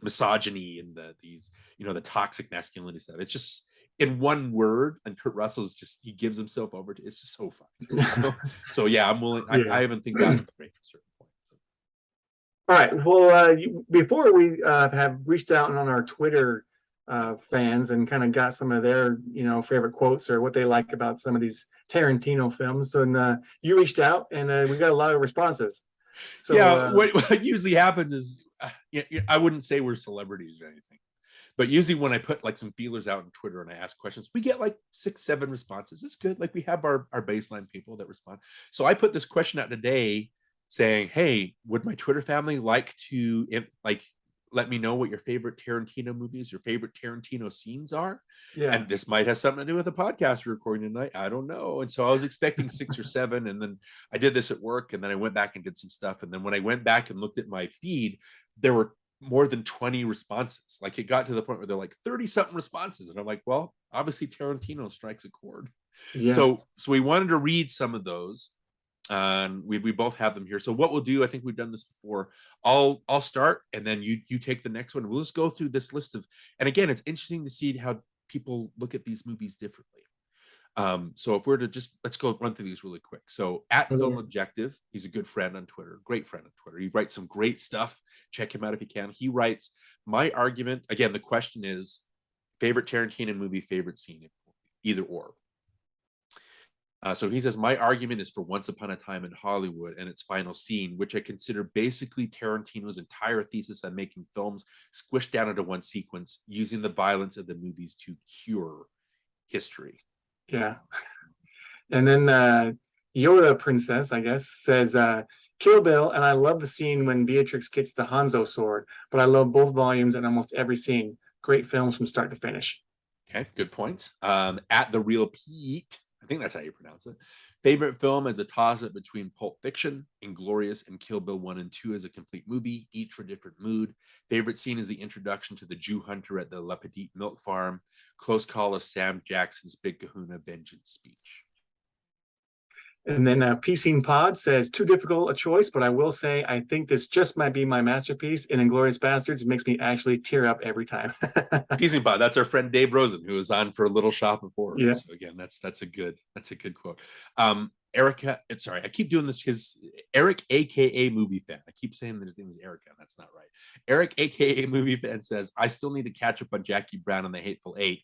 misogyny and the toxic masculinity stuff. It's just in one word, and Kurt Russell's he gives himself over to. It's just so funny. So yeah, I'm willing. I even think that's great at a certain point. All right. Well, before we have reached out on our Twitter fans and kind of got some of their favorite quotes or what they like about some of these Tarantino films, so you reached out and we got a lot of responses. So what usually happens is I wouldn't say we're celebrities or anything, but usually when I put like some feelers out on Twitter and I ask questions, we get like 6-7 responses. It's good. Like we have our baseline people that respond. So I put this question out today saying, hey, would my Twitter family like to let me know what your favorite Tarantino movies, your favorite Tarantino scenes are? Yeah. And this might have something to do with the podcast we're recording tonight. I don't know. And so I was expecting 6 or 7. And then I did this at work and then I went back and did some stuff. And then when I went back and looked at my feed, there were more than 20 responses. Like it got to the point where they're like 30 something responses. And I'm like, well, obviously Tarantino strikes a chord. Yeah. So we wanted to read some of those. And we both have them here. So what we'll do, I think we've done this before. I'll start, and then you take the next one. We'll just go through this list of, and again, it's interesting to see how people look at these movies differently. So if we're to let's go run through these really quick. So at Film Objective, he's a good friend on Twitter, great friend on Twitter. He writes some great stuff. Check him out if you can. He writes, my argument, again, the question is favorite Tarantino movie, favorite scene, either or. So he says, my argument is for Once Upon a Time in Hollywood and its final scene, which I consider basically Tarantino's entire thesis on making films squished down into one sequence, using the violence of the movies to cure history. Yeah. And then Yoda Princess, I guess, says, Kill Bill, and I love the scene when Beatrix gets the Hanzo sword, but I love both volumes and almost every scene. Great films from start to finish. Okay, good points. At The Real Pete, I think that's how you pronounce it. Favorite film is a toss-up between Pulp Fiction, Inglourious, and Kill Bill 1 and 2 as a complete movie, each for different mood. Favorite scene is the introduction to the Jew hunter at the La Petite Milk Farm. Close call of Sam Jackson's Big Kahuna vengeance speech. And then Piscine Pod says, too difficult a choice, but I will say I think this just might be my masterpiece. In Inglourious Bastards, it makes me actually tear up every time. Piscine Pod, that's our friend Dave Rosen, who was on for a Little Shop of Horrors. Yeah. So again, that's a good quote. Erica, sorry, I keep doing this because Eric, aka Movie Fan. I keep saying that his name is Erica. That's not right. Eric, aka Movie Fan, says, I still need to catch up on Jackie Brown and the Hateful Eight.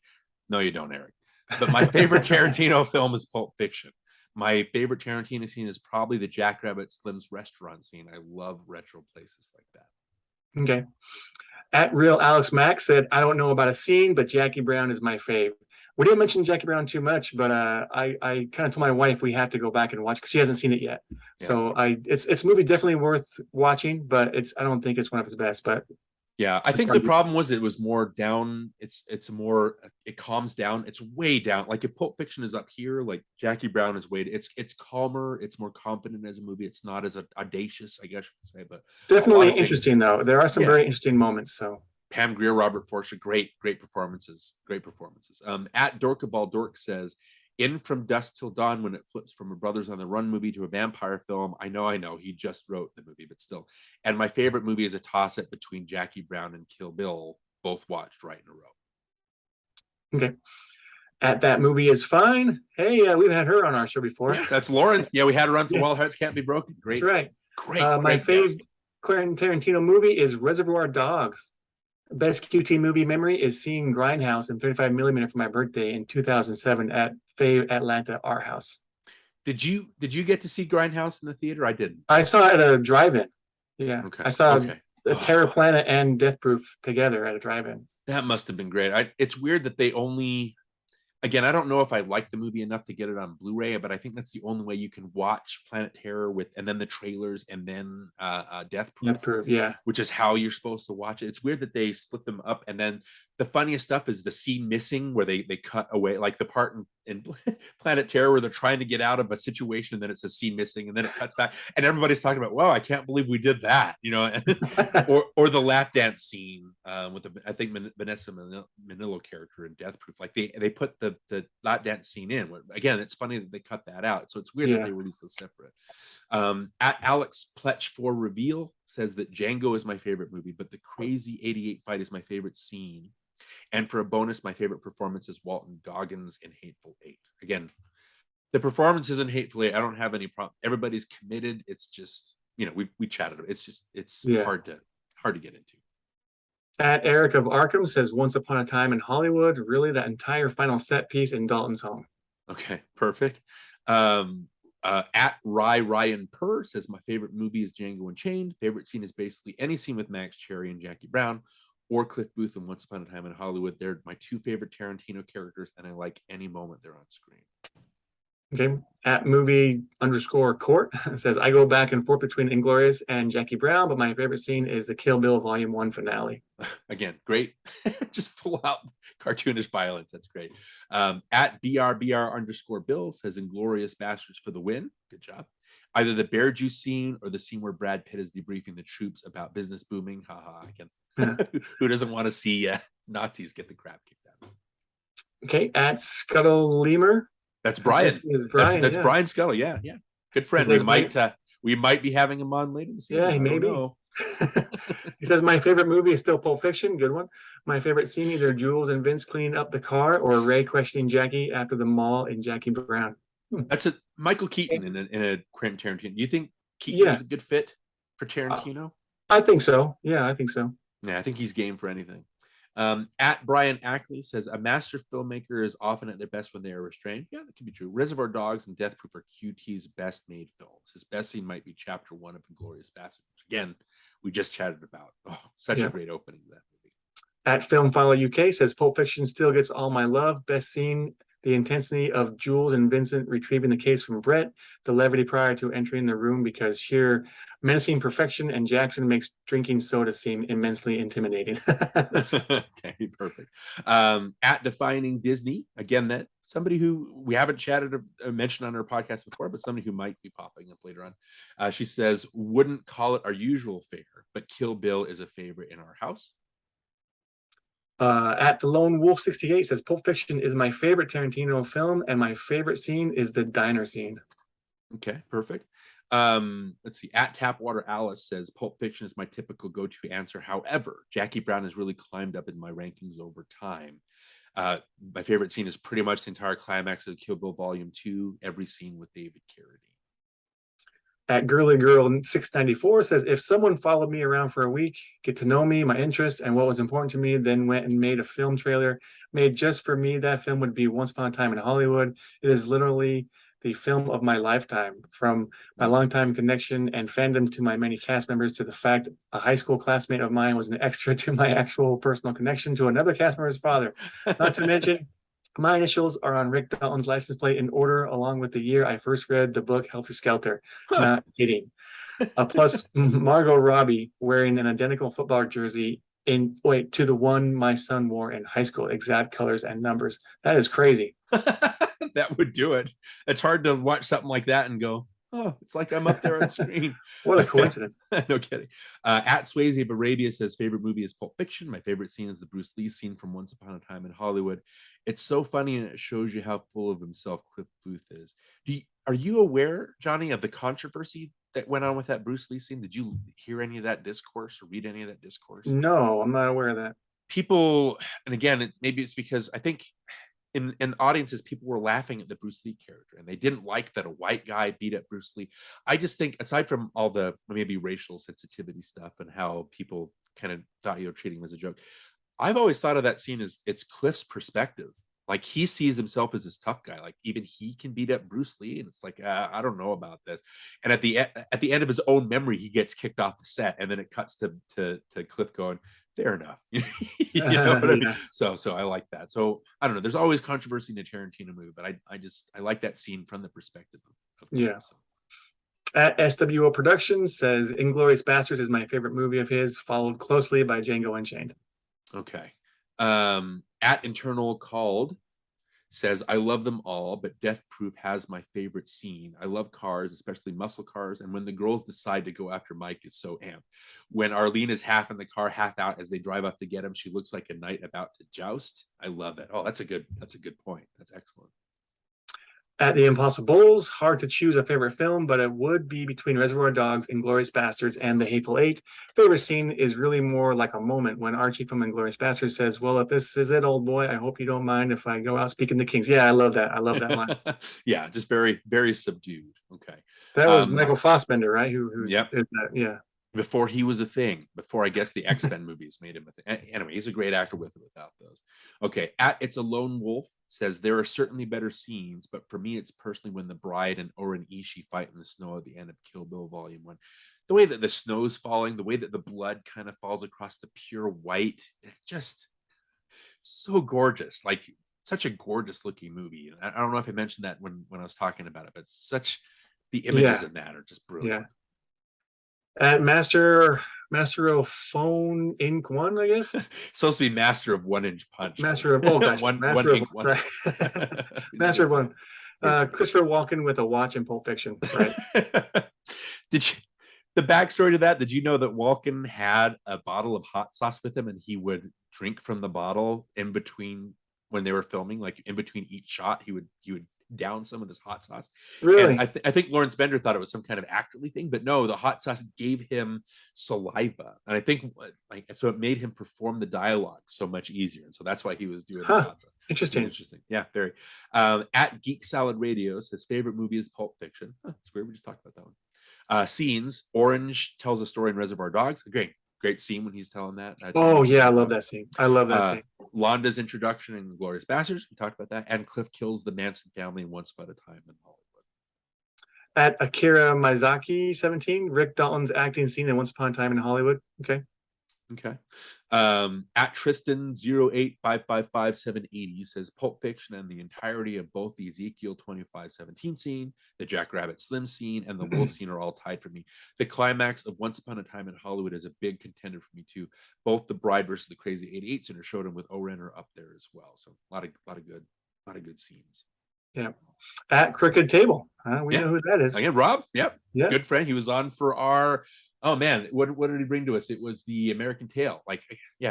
No, you don't, Eric. But my favorite Tarantino film is Pulp Fiction. My favorite Tarantino scene is probably the Jackrabbit Slim's restaurant scene. I love retro places like that. Okay. At Real Alex Mack said, I don't know about a scene, but Jackie Brown is my fave. We didn't mention Jackie Brown too much, but I kind of told my wife we have to go back and watch because she hasn't seen it yet. Yeah. So it's a movie definitely worth watching, but I don't think it's one of his best. But yeah, I think the problem was it was more down. It calms down. It's way down. Like if Pulp Fiction is up here, like Jackie Brown is way. It's calmer. It's more confident as a movie. It's not as audacious, I guess you could say. But definitely interesting though. There are some very interesting moments. So Pam Grier, Robert Forster, great performances. Great performances. At Dorkaball Dork says, in From Dusk Till Dawn, when it flips from a Brothers on the Run movie to a vampire film. I know, he just wrote the movie, but still. And my favorite movie is a toss-up between Jackie Brown and Kill Bill, both watched right in a row. Okay. At That Movie Is Fine. Hey, we've had her on our show before. Yeah, that's Lauren. Yeah, we had her on for While Hearts Can't Be Broken. Great. That's right. Great. My great favorite guest. Quentin Tarantino movie is Reservoir Dogs. Best QT movie memory is seeing Grindhouse in 35 millimeter for my birthday in 2007 at Fave Atlanta Art House. Did you get to see Grindhouse in the theater? I didn't. I saw it at a drive-in. Yeah. Okay. I saw Okay. the Terror Planet and Death Proof together at a drive-in. That must have been great. It's weird that they only, again, I don't know if I like the movie enough to get it on Blu-ray, but I think that's the only way you can watch Planet Terror and then the trailers and then Death Proof. Death Proof, yeah. Which is how you're supposed to watch it. It's weird that they split them up. And then the funniest stuff is the scene missing where they cut away, like the part in Planet Terror where they're trying to get out of a situation and then it says scene missing and then it cuts back and everybody's talking about, wow, I can't believe we did that, or the lap dance scene with I think Vanessa Manillo character in Death Proof. Like they put the lap dance scene in. Again, it's funny that they cut that out. So it's weird that they released those separate. At Alex Pletch for Reveal says that Django is my favorite movie, but the crazy 88 fight is my favorite scene. And for a bonus, my favorite performance is Walton Goggins in Hateful Eight. Again, the performances in Hateful Eight, I don't have any problem. Everybody's committed. It's just, we chatted. It's hard to get into. At Eric of Arkham says Once Upon a Time in Hollywood. Really, that entire final set piece in Dalton's home. Okay, perfect. At Ryan Purr says my favorite movie is Django Unchained. Favorite scene is basically any scene with Max Cherry and Jackie Brown, or Cliff Booth in Once Upon a Time in Hollywood. They're my two favorite Tarantino characters, and I like any moment they're on screen. Okay. At movie_court says I go back and forth between Inglourious and Jackie Brown, but my favorite scene is the Kill Bill Volume 1 finale. Again, great. Just full out cartoonish violence. That's great. At BRBR_Bill says Inglourious Bastards for the win. Good job. Either the bear juice scene or the scene where Brad Pitt is debriefing the troops about business booming. Haha. Again. Who doesn't want to see Nazis get the crap kicked out? Okay, at Scuttle Lemur. That's Brian. Brian. That's Brian Scuttle. Yeah. Good friend. We might be having him on later this season. Yeah, maybe. He says my favorite movie is still Pulp Fiction. Good one. My favorite scene, either Jules and Vince cleaning up the car or Ray questioning Jackie after the mall in Jackie Brown. That's a Michael Keaton in a Quentin Tarantino. Do you think Keaton is a good fit for Tarantino? I think so. Yeah, I think so. Yeah, I think he's game for anything. At Brian Ackley says a master filmmaker is often at their best when they are restrained. Yeah, that could be true. Reservoir Dogs and Death Proof are QT's best made films. His best scene might be Chapter 1 of Inglourious Basterds, which again we just chatted about. Oh, such a great opening to that movie. At Film Follow UK says Pulp Fiction still gets all my love. Best scene, the intensity of Jules and Vincent retrieving the case from Brett, the levity prior to entering the room because sheer menacing perfection, and Jackson makes drinking soda seem immensely intimidating. Okay, perfect. At Defining Disney, again, that somebody who we haven't chatted or mentioned on our podcast before, but somebody who might be popping up later on. She says, wouldn't call it our usual fare, but Kill Bill is a favorite in our house. At the Lone Wolf 68 says Pulp Fiction is my favorite Tarantino film, and my favorite scene is the diner scene. Okay, perfect. Let's see. At Tapwater Alice says Pulp Fiction is my typical go-to answer. However, Jackie Brown has really climbed up in my rankings over time. My favorite scene is pretty much the entire climax of Kill Bill Volume 2, every scene with David Carradine. At Girly Girl 694 says, if someone followed me around for a week, get to know me, my interests, and what was important to me, then went and made a film trailer made just for me, that film would be Once Upon a Time in Hollywood. It is literally the film of my lifetime, from my longtime connection and fandom to my many cast members to the fact a high school classmate of mine was an extra to my actual personal connection to another cast member's father. Not to mention, my initials are on Rick Dalton's license plate in order, along with the year I first read the book Helter Skelter. Not kidding. Plus, Margot Robbie wearing an identical football jersey to the one my son wore in high school, exact colors and numbers. That is crazy. That would do it. It's hard to watch something like that and go, oh, it's like I'm up there on screen. What a coincidence. No kidding. At Swayze of Arabia says favorite movie is Pulp Fiction. My favorite scene is the Bruce Lee scene from Once Upon a Time in Hollywood. It's so funny and it shows you how full of himself Cliff Booth is. Are you aware, Johnny, of the controversy that went on with that Bruce Lee scene? Did you hear any of that discourse or read any of that discourse? No, I'm not aware of that. People, and again, maybe it's because I think in audiences, people were laughing at the Bruce Lee character, and they didn't like that a white guy beat up Bruce Lee. I just think, aside from all the maybe racial sensitivity stuff and how people kind of thought you were treating him as a joke, I've always thought of that scene as it's Cliff's perspective. Like, he sees himself as this tough guy. Like, even he can beat up Bruce Lee, and it's like, I don't know about this. And at the end of his own memory, he gets kicked off the set, and then it cuts to Cliff going, "Fair enough." You know what I mean? So I like that. So I don't know. There's always controversy in a Tarantino movie, but I like that scene from the perspective of Cliff. Yeah. So. At SWO Productions says Inglourious Basterds is my favorite movie of his, followed closely by Django Unchained. Okay. At Internal Called says, I love them all, but Death Proof has my favorite scene. I love cars, especially muscle cars, and when the girls decide to go after Mike, it's so amped. When Arlene is half in the car, half out as they drive up to get him, she looks like a knight about to joust. I love it. Oh, that's a good point. That's excellent. At The Impossibles, hard to choose a favorite film, but it would be between Reservoir Dogs, Inglourious Basterds, and The Hateful Eight. Favorite scene is really more like a moment when Archie from Inglourious Basterds says, "Well, if this is it, old boy, I hope you don't mind if I go out speaking to kings." Yeah, I love that. I love that line. Yeah, just very, very subdued. Okay. That was Michael Fassbender, right? Who yep. Did that. Yeah. Before he was a thing, before I guess the X-Men movies made him a thing. Anyway, he's a great actor with or without those. Okay, at It's a Lone Wolf says, there are certainly better scenes, but for me, it's personally when the bride and Oren Ishii fight in the snow at the end of Kill Bill Volume 1. The way that the snow's falling, the way that the blood kind of falls across the pure white, it's just so gorgeous. Like, such a gorgeous looking movie. I don't know if I mentioned that when I was talking about it, but the images in that are just brilliant. Yeah. At Master of Phone Inc. 1, I guess. It's supposed to be Master of 1 Inch Punch. Master of Master of One. Christopher Walken with a watch in Pulp Fiction. Right. The backstory to that? Did you know that Walken had a bottle of hot sauce with him, and he would drink from the bottle in between when they were filming? Like, in between each shot, he would down some of this hot sauce. Really? And I think Lawrence Bender thought it was some kind of actorly thing, but no, the hot sauce gave him saliva, and I think so it made him perform the dialogue so much easier, and so that's why he was doing the hot sauce. Interesting. Yeah, very. At Geek Salad Radio says, favorite movie is Pulp Fiction. It's weird, we just talked about that one. Scenes, Orange tells a story in Reservoir Dogs. Great scene when he's telling that. Oh yeah, I love that scene. I love that scene. Londa's introduction in Inglourious Basterds, we talked about that, and Cliff kills the Manson family in Once Upon a Time in Hollywood. At Akira Miyazaki 17, Rick Dalton's acting scene in Once Upon a Time in Hollywood. Okay. At Tristan 08555-780 says, Pulp Fiction and the entirety of both the Ezekiel 25:17 scene, the Jackrabbit Slim scene, and the Wolf scene are all tied for me. The climax of Once Upon a Time in Hollywood is a big contender for me too. Both the Bride versus the Crazy 88 scene showed him with Oren are up there as well. So a lot of good scenes. Yeah. At Crooked Table, we know who that is. Again, Rob. Yep. Yeah. Good friend. He was on for our. Oh man, what did he bring to us? It was the American Tale.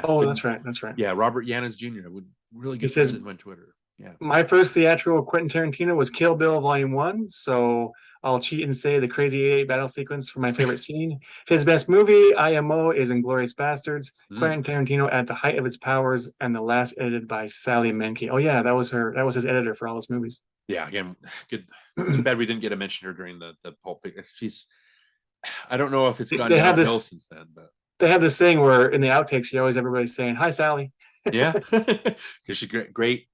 Oh, that's right. Yeah, Robert Yanis Jr. would really get him on Twitter. Yeah. My first theatrical Quentin Tarantino was Kill Bill Volume 1, so I'll cheat and say the Crazy 88 battle sequence for my favorite scene. His best movie, IMO, is Inglourious Basterds. Quentin Tarantino at the height of his powers, and the last edited by Sally Menke. Oh yeah, that was his editor for all those movies. Yeah, again, good. Too bad we didn't get to mention her during the Pulp Fiction. I don't know if it's gone downhill since then, but they have this thing where in the outtakes, everybody's saying, "Hi, Sally." Yeah, because she's great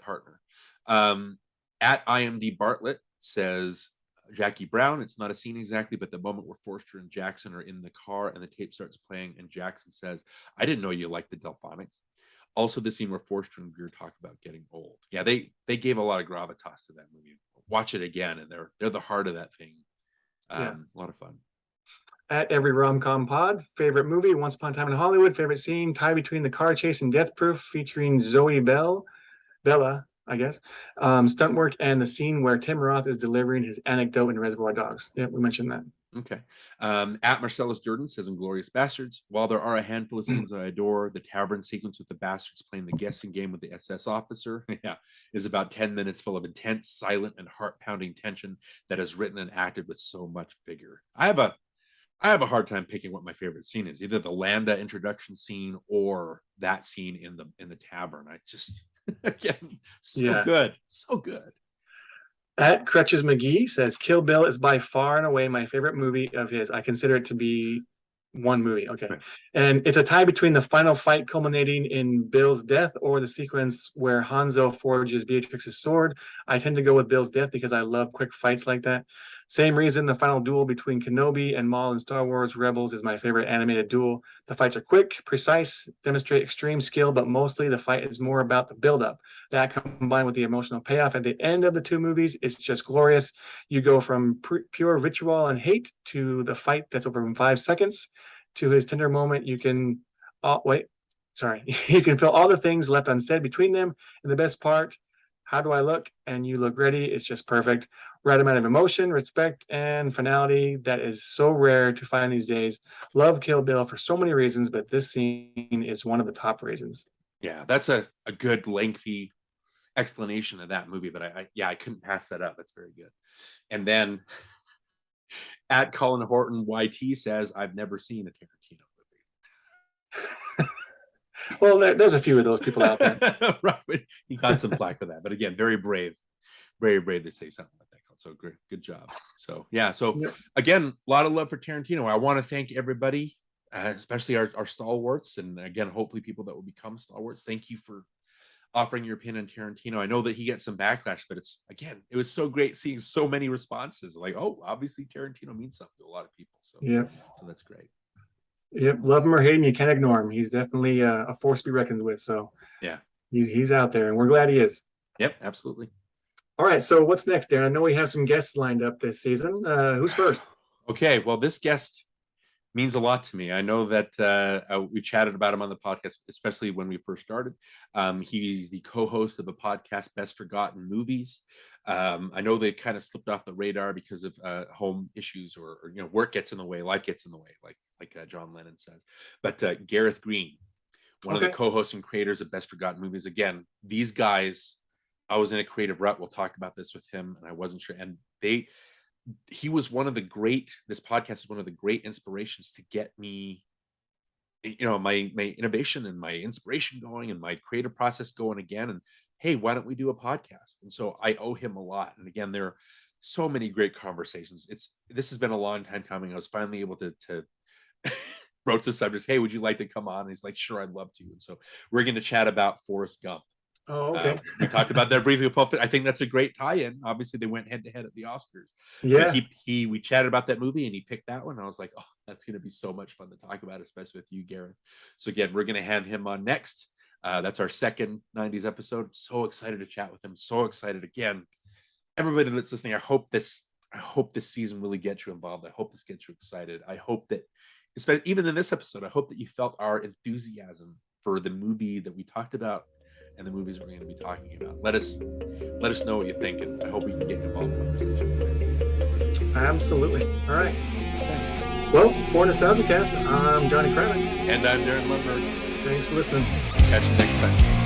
partner. At IMD Bartlett says, Jackie Brown, it's not a scene exactly, but the moment where Forster and Jackson are in the car and the tape starts playing, and Jackson says, "I didn't know you liked the Delphonics." Also, the scene where Forster and Greer talk about getting old. Yeah, they gave a lot of gravitas to that movie. Watch it again, and they're the heart of that thing. A lot of fun. At Every Rom-Com Pod, favorite movie, Once Upon a Time in Hollywood. Favorite scene, tie between the car chase and Death Proof, featuring Zoe Bella, I guess, stunt work, and the scene where Tim Roth is delivering his anecdote in Reservoir Dogs. Yeah, we mentioned that. Okay. At Marcellus Durden says, Inglourious Basterds, while there are a handful of scenes I adore, the tavern sequence with the bastards playing the guessing game with the SS officer is about 10 minutes full of intense, silent, and heart-pounding tension that is written and acted with so much vigor. I have a hard time picking what my favorite scene is, either the Landa introduction scene or that scene in the tavern. Again, so Yeah. good. So good. At Crutches McGee says Kill Bill is by far and away my favorite movie of his. I consider it to be one movie. Okay. Right. And it's a tie between the final fight culminating in Bill's death or the sequence where Hanzo forges Beatrix's sword. I tend to go with Bill's death because I love quick fights like that. Same reason the final duel between Kenobi and Maul in Star Wars Rebels is my favorite animated duel. The fights are quick, precise, demonstrate extreme skill, but mostly the fight is more about the buildup. That combined with the emotional payoff at the end of the two movies, it's just glorious. You go from pure vitriol and hate to the fight that's over in 5 seconds to his tender moment. You can, you can feel all the things left unsaid between them. And the best part, how do I look? And you look ready. It's just perfect. Right amount of emotion, respect, and finality that is so rare to find these days. Love Kill Bill for so many reasons, but this scene is one of the top reasons. Yeah, that's a good lengthy explanation of that movie, but I couldn't pass that up. That's very good. And then at Colin Horton YT says, I've never seen a Tarantino movie. Well, there's a few of those people out there. Right. He got some flack for that, but again, very brave to say something like that. So great, good job. So yeah, again, a lot of love for Tarantino. I want to thank everybody, especially our stalwarts, and again, hopefully people that will become stalwarts. Thank you for offering your opinion on Tarantino. I know that he gets some backlash, but it was so great seeing so many responses. Like, oh, obviously Tarantino means something to a lot of people. So yeah, so that's great. Yep, love him or hate him, you can't ignore him. He's definitely a force to be reckoned with. So yeah, he's out there, and we're glad he is. Yep, absolutely. All right, so what's next, Darren? I know we have some guests lined up this season. Who's first? Okay, well, this guest means a lot to me. I know that we chatted about him on the podcast, especially when we first started. He's the co-host of the podcast Best Forgotten Movies. I know they kind of slipped off the radar because of home issues or work gets in the way, life gets in the way, like John Lennon says. But Gareth Green, one of the co-hosts and creators of Best Forgotten Movies. Again, these guys, I was in a creative rut. We'll talk about this with him, and I wasn't sure. And he was this podcast is one of the great inspirations to get me, my innovation and my inspiration going and my creative process going again. And hey, why don't we do a podcast? And so I owe him a lot. And again, there are so many great conversations. This has been a long time coming. I was finally able to broach the subject. Hey, would you like to come on? And he's like, sure, I'd love to. And so we're going to chat about Forrest Gump. Oh, okay. We talked about that briefly with Pulp. I think that's a great tie-in. Obviously, they went head-to-head at the Oscars. Yeah. But we chatted about that movie, and he picked that one. I was like, oh, that's going to be so much fun to talk about, especially with you, Gareth. So again, we're going to have him on next. That's our second 90s episode. So excited to chat with him. So excited again. Everybody that's listening, I hope this season really gets you involved. I hope this gets you excited. I hope that, especially even in this episode, I hope that you felt our enthusiasm for the movie that we talked about and the movies we're going to be talking about. Let us know what you think, and I hope we can get involved in conversation. Absolutely. All right. Well, for NostalgiaCast, I'm Johnny Craddock. And I'm Darren Lundberg. Thanks for listening. Catch you next time.